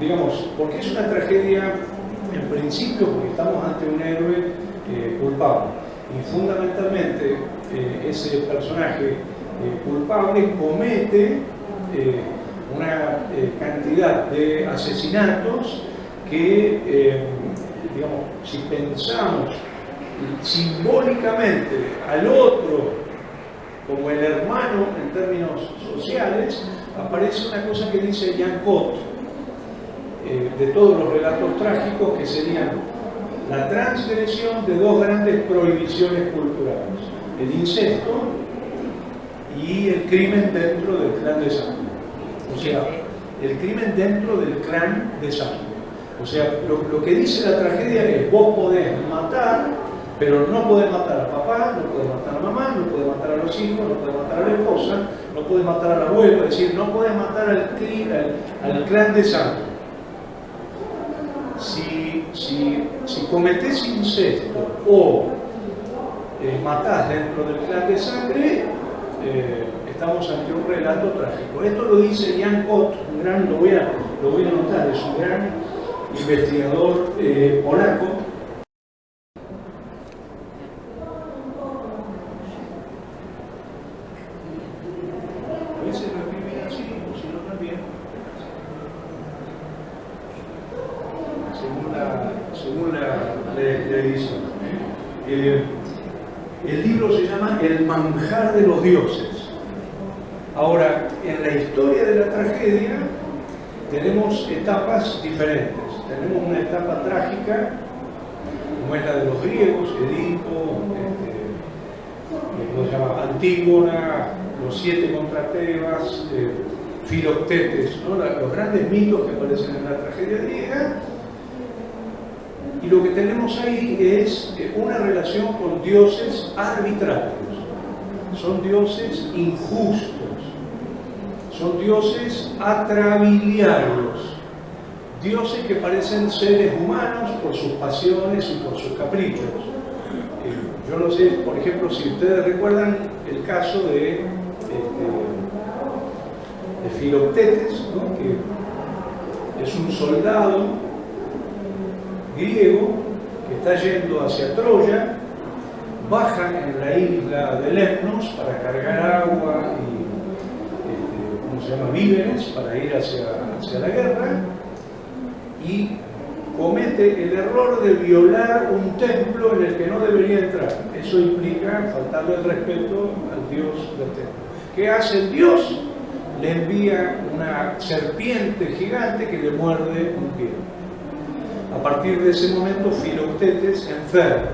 Digamos, porque es una tragedia en principio porque estamos ante un héroe culpable. Y fundamentalmente ese personaje culpable comete una cantidad de asesinatos que, digamos, si pensamos simbólicamente al otro como el hermano en términos sociales, aparece una cosa que dice Jean Cot, de todos los relatos trágicos, que serían la transgresión de dos grandes prohibiciones culturales: el incesto y el crimen dentro del clan de sangre. O sea, el crimen dentro del clan de sangre. O sea, lo que dice la tragedia es: vos podés matar, pero no podés matar a papá, no podés matar a mamá, no podés matar a los hijos, no podés matar a la esposa, no podés matar al abuelo, es decir, no podés matar al clan de sangre. Si cometés incesto o matás dentro del clan de sangre, estamos ante un relato trágico. Esto lo dice Jan Kot, un gran, lo voy a anotar, es un gran investigador polaco. A veces lo escriben así, o si no también, según la edición. El libro se llama El manjar de los dioses. Ahora, en la historia de la tragedia tenemos etapas diferentes. Tenemos una etapa trágica, como es la de los griegos, Edipo, ¿cómo se llama? Antígona, los 7 contra Tebas, Filoctetes, ¿no? Los grandes mitos que aparecen en la tragedia griega. Y lo que tenemos ahí es una relación con dioses arbitrarios. Son dioses injustos. Son dioses atrabiliarios. Dioses que parecen seres humanos por sus pasiones y por sus caprichos. Yo no sé, por ejemplo, si ustedes recuerdan el caso de Filoctetes, ¿no? Que es un soldado griego que está yendo hacia Troya, baja en la isla de Lemnos para cargar agua y ¿cómo se llama? Víveres para ir hacia la guerra, y comete el error de violar un templo en el que no debería entrar. Eso implica faltarle el respeto al dios del templo. ¿Qué hace el dios? Le envía una serpiente gigante que le muerde un pie. A partir de ese momento, Filoctetes enferma.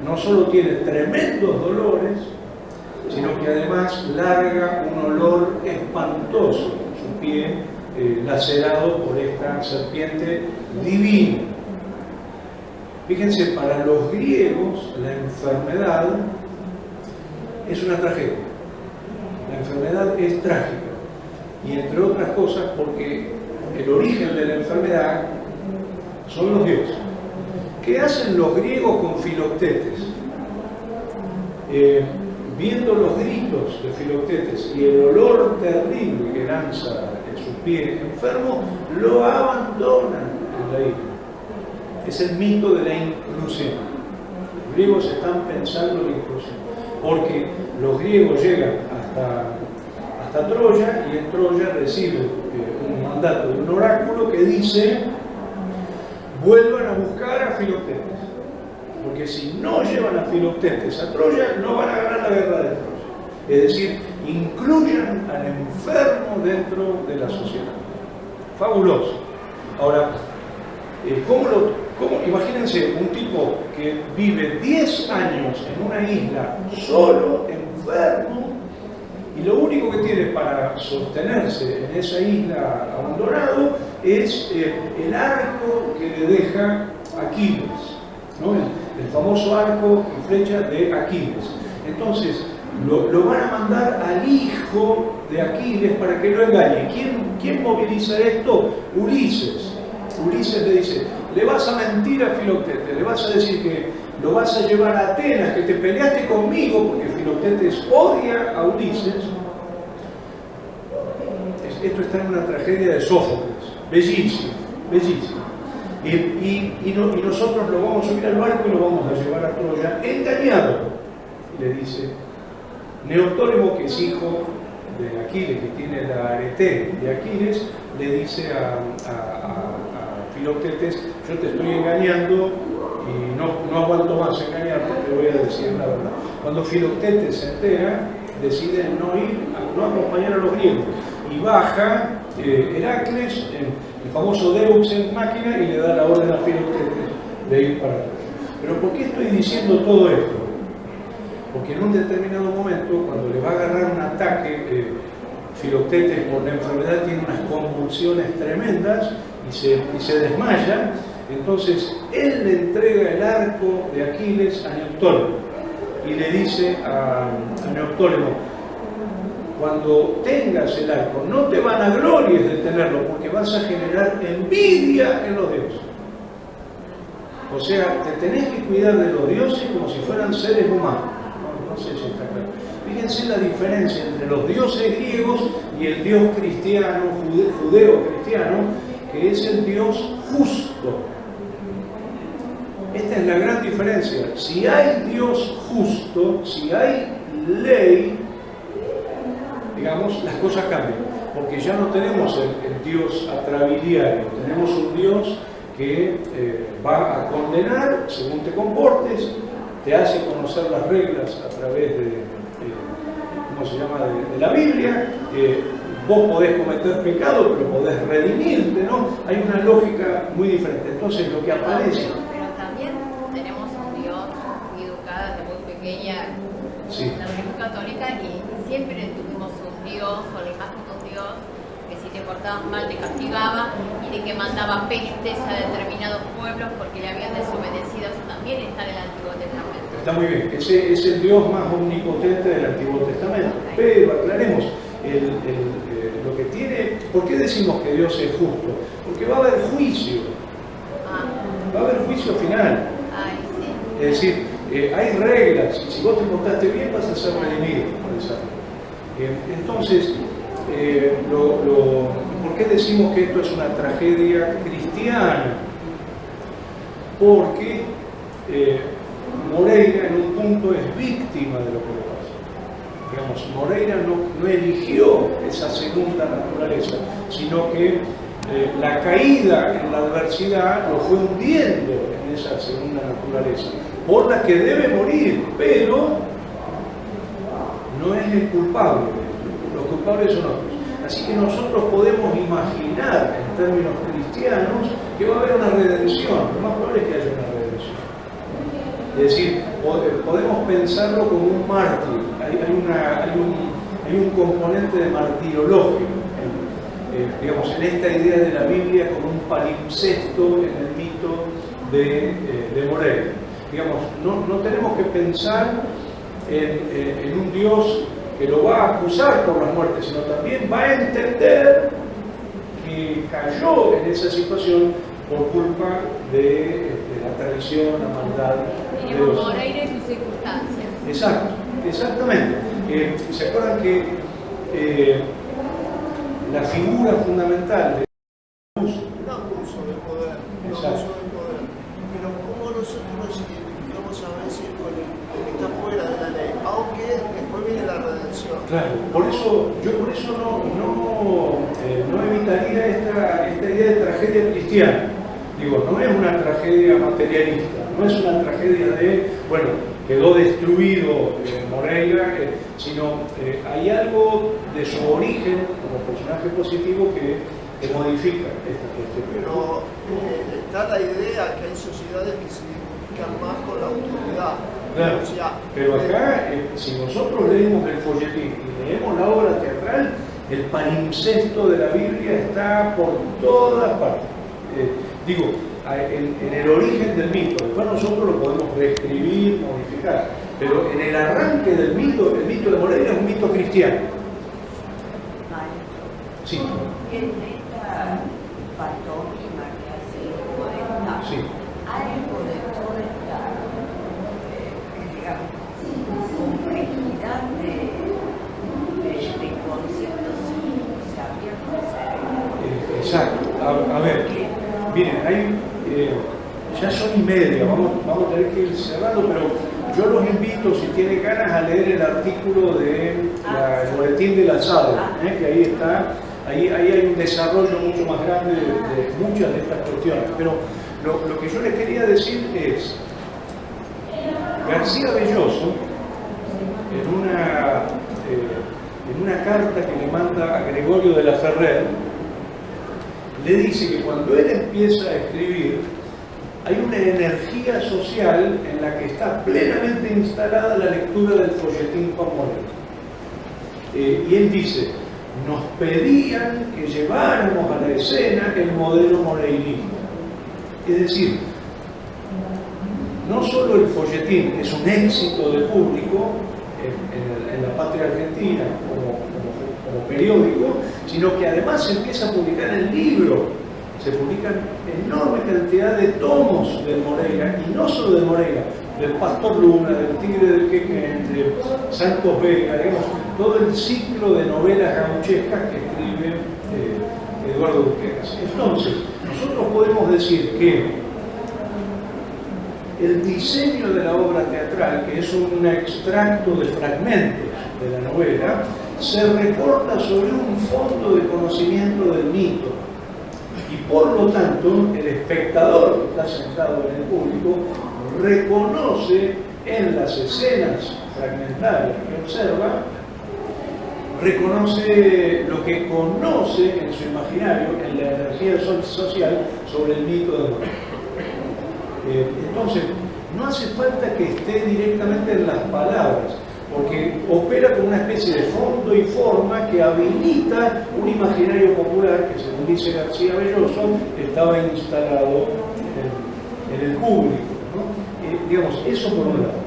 No solo tiene tremendos dolores, sino que además larga un olor espantoso, su pie lacerado por esta serpiente divina. Fíjense, para los griegos la enfermedad es una tragedia. La enfermedad es trágica, y entre otras cosas porque el origen de la enfermedad son los dioses. ¿Qué hacen los griegos con Filoctetes? Viendo los gritos de Filoctetes y el olor terrible que lanza en su pie enfermo, lo abandonan en la isla. Es el mito de la inclusión. Los griegos están pensando en la inclusión, porque los griegos llegan hasta Troya, y en Troya reciben un mandato de un oráculo que dice: vuelvan a buscar a Filoctetes, porque si no llevan a Filoctetes a Troya, no van a ganar la guerra de Troya. Es decir, incluyan al enfermo dentro de la sociedad. Fabuloso. Ahora, imagínense un tipo que vive 10 años en una isla solo, enfermo, y lo único que tiene para sostenerse en esa isla abandonado es el arco que le deja Aquiles, ¿no? El famoso arco y flecha de Aquiles. Entonces, lo van a mandar al hijo de Aquiles para que lo engañe. ¿Quién moviliza esto? Ulises. Ulises le dice: le vas a mentir a Filoctetes, le vas a decir que lo vas a llevar a Atenas, que te peleaste conmigo, porque Filoctetes odia a Ulises. Esto está en una tragedia de Sófocles, bellísima, bellísima. Y nosotros lo vamos a subir al barco y lo vamos a llevar a Troya engañado. Y le dice: Neoptólemo, que es hijo de Aquiles, que tiene la arete de Aquiles, le dice a Filoctetes: yo te estoy engañando y no aguanto más engañarte, te voy a decir la verdad. Cuando Filoctetes se entera, decide no acompañar a los griegos, y baja Heracles, el famoso Deus ex machina, y le da la orden a Filoctetes de ir para atrás. Pero ¿por qué estoy diciendo todo esto? Porque en un determinado momento, cuando le va a agarrar un ataque, Filoctetes por la enfermedad tiene unas convulsiones tremendas y se desmaya. Entonces él le entrega el arco de Aquiles a Neoptólemo y le dice a Neoptólemo: cuando tengas el arco, no te vanaglories de tenerlo, porque vas a generar envidia en los dioses. O sea, te tenés que cuidar de los dioses como si fueran seres humanos. No sé si está claro. Fíjense la diferencia entre los dioses griegos y el Dios cristiano, judeo-cristiano, que es el Dios justo. Esta es la gran diferencia. Si hay Dios justo, si hay ley, digamos, las cosas cambian. Porque ya no tenemos el Dios atrabiliario, tenemos un Dios que va a condenar según te comportes, te hace conocer las reglas a través de ¿cómo se llama?, de la Biblia. Vos podés cometer pecado, pero podés redimirte, ¿no? Hay una lógica muy diferente. Entonces lo que aparece... Pero también tenemos un Dios educado desde muy pequeña, Sí. en la religión católica, y siempre tuvimos un Dios, o la imagen de un Dios, que si te portabas mal te castigaba y de que mandaba pestes a determinados pueblos porque le habían desobedecido. Eso también está en el Antiguo Testamento. Está muy bien, ese es el Dios más omnipotente del Antiguo Testamento. Pero aclaremos, lo que tiene... ¿Por qué decimos que Dios es justo? Porque va a haber juicio. Va a haber juicio final. Ay, sí. Es decir, hay reglas, y si vos te portaste bien vas a ser redimido por esa regla. Entonces, ¿por qué decimos que esto es una tragedia cristiana? Porque Moreira en un punto es víctima de lo que le pasa. Digamos, Moreira no eligió esa segunda naturaleza, sino que la caída en la adversidad lo fue hundiendo en esa segunda naturaleza, por la que debe morir, pero no es el culpable. Los culpables son otros. Así que nosotros podemos imaginar, en términos cristianos, que va a haber una redención. Lo más probable es que haya una redención. Es decir, podemos pensarlo como un mártir. Hay un componente de martirologio, digamos, en esta idea de la Biblia como un palimpsesto en el mito de Moreira. Digamos, no tenemos que pensar en un Dios que lo va a acusar por las muertes, sino también va a entender que cayó en esa situación por culpa de la traición, la maldad de Tenemos Dios. Moreira y sus circunstancias. Exacto, exactamente. ¿Se acuerdan que la figura fundamental de Jesús? Un abuso de poder, un Exacto. abuso de poder. Pero ¿cómo nosotros identificamos a veces con el que está fuera de la ley? Aunque después viene la redención. Claro, yo por eso no evitaría esta idea de tragedia cristiana. Digo, no es una tragedia materialista, no es una tragedia de, bueno, quedó destruido Moreira, sino hay algo de su origen como personaje positivo que modifica esta cuestión. Pero está la idea que hay sociedades que se identifican más con la autoridad. Claro, O sea, pero acá, si nosotros leemos el folletín y leemos la obra teatral, el palimpsesto de la Biblia está por todas partes. Digo, en el origen del mito, después nosotros lo podemos reescribir, modificar, pero en el arranque del mito, el mito de Moreira es un mito cristiano. Sí, En esta pantomima que hace el poeta, sí. algo de toda esta, digamos, complejidad de conceptos se había conservado. Exacto. A ver, miren, ya son y media, vamos a tener que ir cerrando, pero yo los invito, si tienen ganas, a leer el artículo del boletín del asado, que ahí está. Ahí hay un desarrollo mucho más grande de muchas de estas cuestiones. Pero lo que yo les quería decir es, García Belloso, en una carta que le manda a Gregorio de la Ferrer, le dice que cuando él empieza a escribir, hay una energía social en la que está plenamente instalada la lectura del folletín Juan Moreno. Y él dice, nos pedían que lleváramos a la escena el modelo moreirista. Es decir, no solo el folletín es un éxito de público en la patria argentina como periódico, sino que además se empieza a publicar el libro. Se publican enorme cantidad de tomos de Moreira, y no solo de Moreira, del Pastor Luna, del Tigre del Quequén, de Santos Vega, digamos, todo el ciclo de novelas gauchescas que escribe Eduardo Gutiérrez. Entonces, nosotros podemos decir que el diseño de la obra teatral, que es un extracto de fragmentos de la novela, se reporta sobre un fondo de conocimiento del mito. Y por lo tanto, el espectador que está sentado en el público reconoce en las escenas fragmentarias que observa, reconoce lo que conoce en su imaginario, en la energía social sobre el mito de Moreira. Entonces, no hace falta que esté directamente en las palabras, porque opera con una especie de fondo y forma que habilita un imaginario popular que, según dice García Belloso, estaba instalado en el público, ¿no? Digamos, eso por un lado.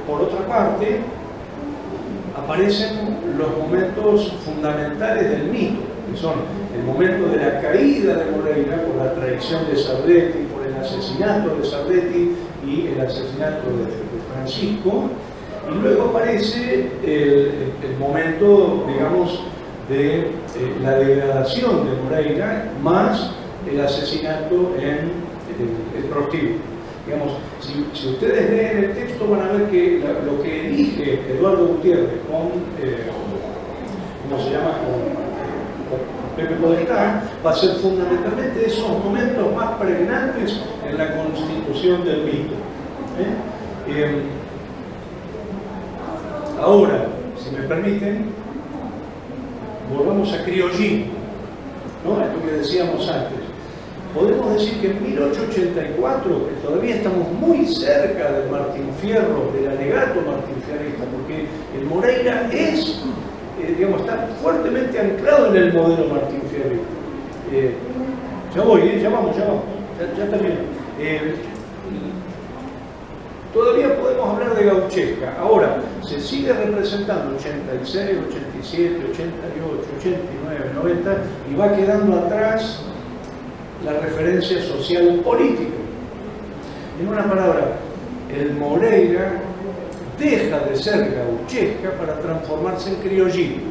Por otra parte, aparecen los momentos fundamentales del mito, que son el momento de la caída de Moreira por la traición de Sardetti, por el asesinato de Sardetti y el asesinato de Francisco, y luego aparece el momento, digamos, de la degradación de Moreira, más el asesinato en el prostíbulo. Digamos, si ustedes leen el texto van a ver que lo que elige Eduardo Gutiérrez con, ¿cómo se llama?, con Pepe Podestá, va a ser fundamentalmente esos momentos más pregnantes en la constitución del mito. Ahora, si me permiten, volvamos a Criollino, ¿no? Esto que decíamos antes. Podemos decir que en 1884, que todavía estamos muy cerca del Martín Fierro, del alegato martinfierrista, porque el Moreira es, digamos, está fuertemente anclado en el modelo martinfierrista. Ya voy, ya vamos, ya termino. Todavía podemos hablar de gauchesca. Ahora, se sigue representando 86, 87, 88, 89, 90 y va quedando atrás la referencia social política. En una palabra, el Moreira deja de ser gauchesca para transformarse en criollino.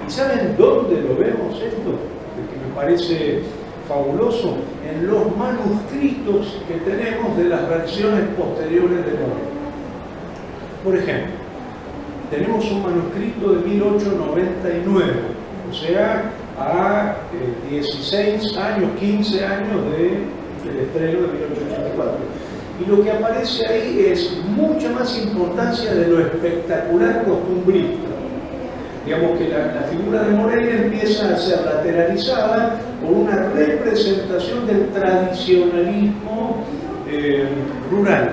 ¿Y saben dónde lo vemos esto? Que me parece fabuloso, en los manuscritos que tenemos de las versiones posteriores de Moreira. Por ejemplo, tenemos un manuscrito de 1899, o sea, a 16 años, 15 años del estreno de 1884. Y lo que aparece ahí es mucha más importancia de lo espectacular costumbrista. Digamos que la figura de Moreira empieza a ser lateralizada por una representación del tradicionalismo rural.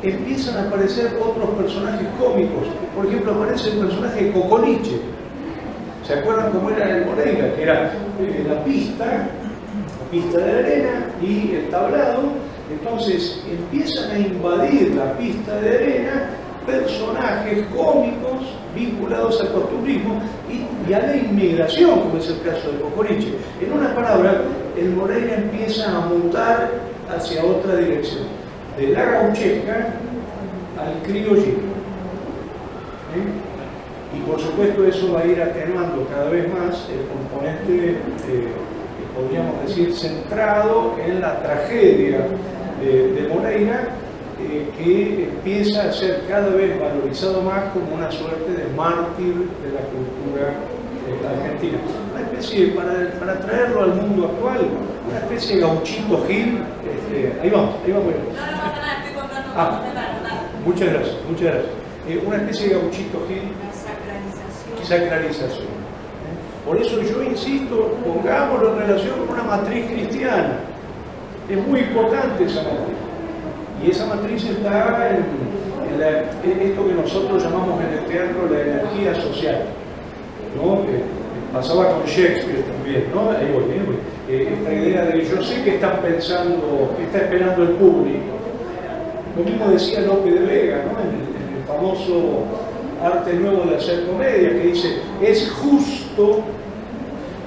Empiezan a aparecer otros personajes cómicos. Por ejemplo, aparece el personaje de Cocoliche. ¿Se acuerdan cómo era el Moreira? Que era la pista de arena y el tablado. Entonces empiezan a invadir la pista de arena personajes cómicos vinculados al costumbrismo y a la inmigración, como es el caso de Cocoliche. En una palabra, el Moreira empieza a mutar hacia otra dirección, de la gauchesca al criollino. Y por supuesto eso va a ir atenuando cada vez más el componente, podríamos decir, centrado en la tragedia de Moreira, que empieza a ser cada vez valorizado más como una suerte de mártir de la cultura argentina. Una especie, para traerlo al mundo actual, una especie de Gauchito Gil. Ahí vamos. Muchas gracias. Una especie de Gauchito Gil. Sacralización. Por eso yo insisto, pongámoslo en relación con una matriz cristiana. Es muy importante esa matriz. Y esa matriz está en esto que nosotros llamamos en el teatro la energía social, ¿no? Pasaba con Shakespeare también, ¿no? Ahí voy. Esta idea de yo sé que están pensando, que está esperando el público. Lo mismo decía Lope de Vega, ¿no? En el famoso Arte Nuevo de hacer comedia, que dice, es justo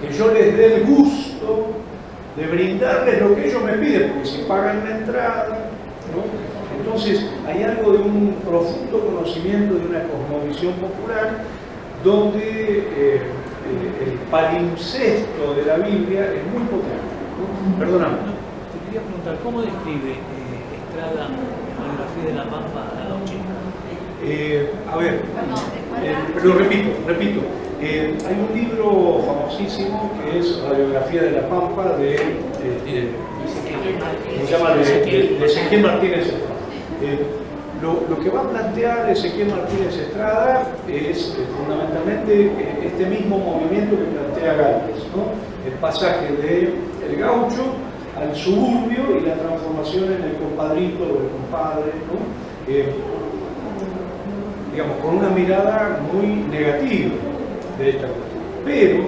que yo les dé el gusto de brindarles lo que ellos me piden, porque si pagan la entrada, ¿no? Entonces hay algo de un profundo conocimiento de una cosmovisión popular donde el palimpsesto de la Biblia es muy potente, ¿no? Perdóname. Te quería preguntar, ¿cómo describe Estrada la biografía de la Pampa a la gauchesca? A ver, lo repito. Hay un libro famosísimo que es La biografía de la Pampa de Ezequiel Martínez Estrada. Lo que va a plantear Ezequiel Martínez Estrada es fundamentalmente este mismo movimiento que plantea Galvez, ¿no? El pasaje del gaucho al suburbio y la transformación en el compadrito o el compadre, ¿no? Digamos, con una mirada muy negativa de esta cuestión. Pero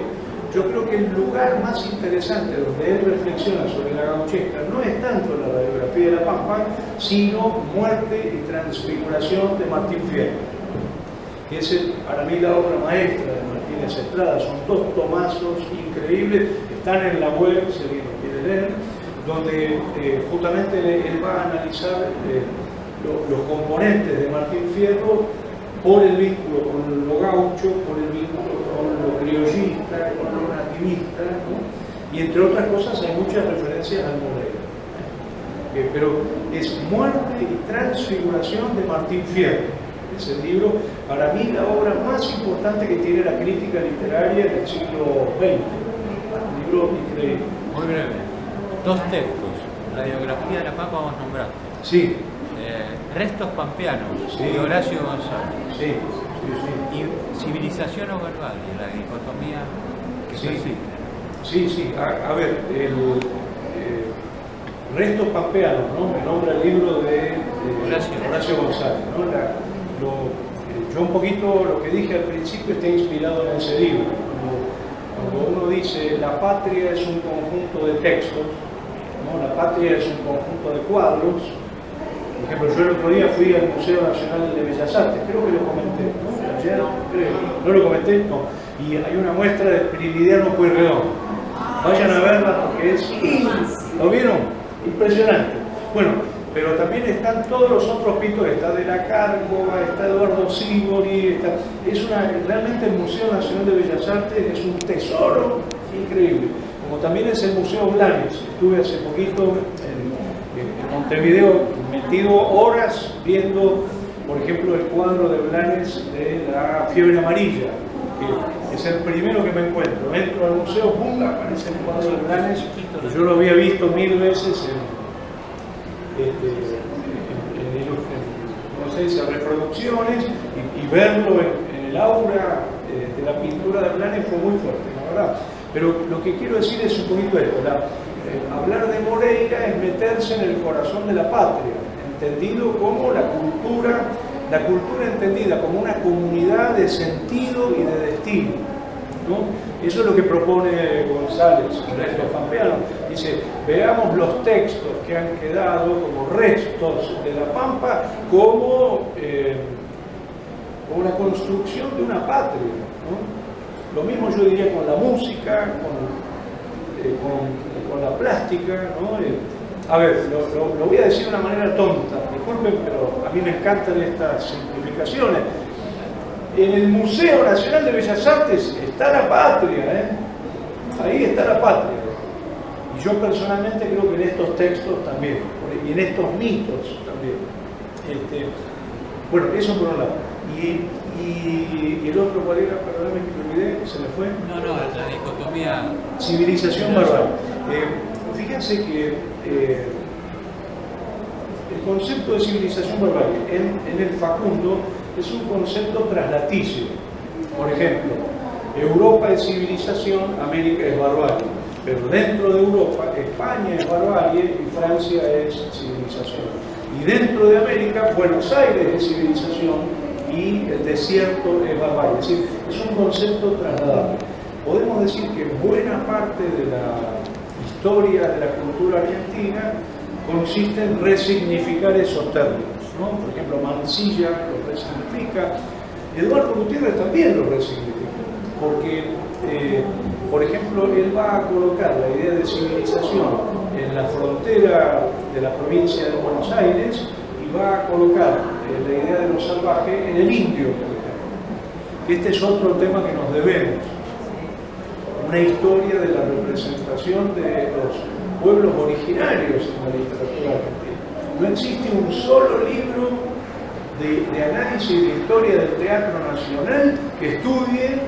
yo creo que el lugar más interesante donde él reflexiona sobre la gauchesca no es tanto la radiografía de la Pampa, sino Muerte y Transfiguración de Martín Fierro, que es para mí la obra maestra de Martínez Estrada. Son dos tomazos increíbles, están en la web si alguien lo quiere leer, donde justamente él va a analizar los componentes de Martín Fierro por el vínculo con lo gaucho, por el vínculo con lo criollista, con lo nativista, ¿no? Y entre otras cosas hay muchas referencias al Moreira. Pero es Muerte y Transfiguración de Martín Fierro. Es el libro, para mí, la obra más importante que tiene la crítica literaria del siglo XX. Un libro increíble. Muy breve. Dos textos. La biografía de la Pampa vamos a nombrar. Sí. Restos pampeanos, Sí. de Horacio González. Sí. Y Civilización o Barbarie, la dicotomía que Sí. persiste. Sí. A ver, Restos pampeanos, ¿no? Me nombra el libro de Horacio González, ¿no? Yo un poquito lo que dije al principio está inspirado en ese libro. Cuando uno dice la patria es un conjunto de textos, ¿no? La patria es un conjunto de cuadros. Por ejemplo, yo el otro día fui al Museo Nacional de Bellas Artes, creo que lo comenté, ¿no? Ayer, creo. ¿No lo comenté? No. Y hay una muestra de Prilidiano Pueyrredón. Vayan a verla porque es... ¿Lo vieron? Impresionante. Bueno, pero también están todos los otros pintores, está De la Cárcova, está Eduardo Sívori, realmente el Museo Nacional de Bellas Artes es un tesoro increíble. Como también es el Museo Blanes. Estuve hace poquito en Montevideo, metido horas viendo, por ejemplo, el cuadro de Blanes de la fiebre amarilla, que es el primero que me encuentro. Entro al museo, ¡pum!, aparece el cuadro de Blanes, que yo lo había visto 1000 veces en reproducciones, y verlo en el aura de la pintura de Blanes fue muy fuerte, la verdad. Pero lo que quiero decir es un poquito esto. Hablar de Moreira es meterse en el corazón de la patria, entendido como la cultura entendida como una comunidad de sentido y de destino, ¿no? Eso es lo que propone González en Restos Pampeanos. Dice, veamos los textos que han quedado como restos de la Pampa como la construcción de una patria, ¿no? Lo mismo yo diría con la música, con la plástica, ¿no? A ver, lo voy a decir de una manera tonta, disculpen, pero a mí me encantan estas simplificaciones. En el Museo Nacional de Bellas Artes está la patria, ahí está la patria. Y yo personalmente creo que en estos textos también, y en estos mitos también. Bueno, eso por un lado. Y el otro, ¿cuál era? Perdóname que me olvidé, se me fue. No, la dicotomía. Civilización barbarie. Fíjense que el concepto de civilización barbarie en el Facundo es un concepto traslaticio. Por ejemplo, Europa es civilización, América es barbarie. Pero dentro de Europa, España es barbarie y Francia es civilización. Y dentro de América, Buenos Aires es civilización y el desierto es barbarie. Es decir, es un concepto trasladable. Podemos decir que buena parte de la historia de la cultura argentina consiste en resignificar esos términos, ¿no? Por ejemplo, Mansilla lo resignifica, Eduardo Gutiérrez también lo resignifica, porque, por ejemplo, él va a colocar la idea de civilización en la frontera de la provincia de Buenos Aires y va a colocar la idea de lo salvaje en el indio, por ejemplo. Este es otro tema que nos debemos, una historia de la representación de los pueblos originarios en la literatura argentina. No existe un solo libro de análisis de historia del teatro nacional que estudie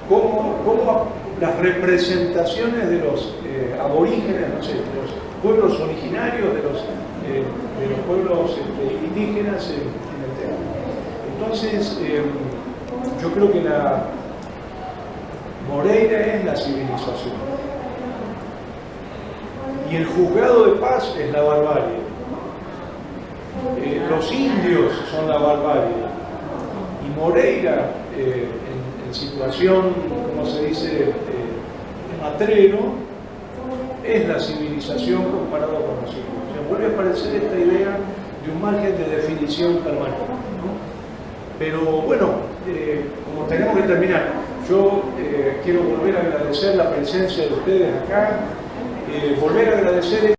cómo las representaciones de los aborígenes, no sé, de los pueblos originarios, de los pueblos indígenas en el teatro. Entonces, yo creo que la Moreira es la civilización. Y el juzgado de paz es la barbarie. Los indios son la barbarie. Y Moreira, en situación, como se dice, matrero, es la civilización comparado con los indios. O sea, vuelve a aparecer esta idea de un margen de definición permanente, ¿no? Pero bueno, como tenemos que terminar, yo quiero volver a agradecer la presencia de ustedes acá, volver a agradecer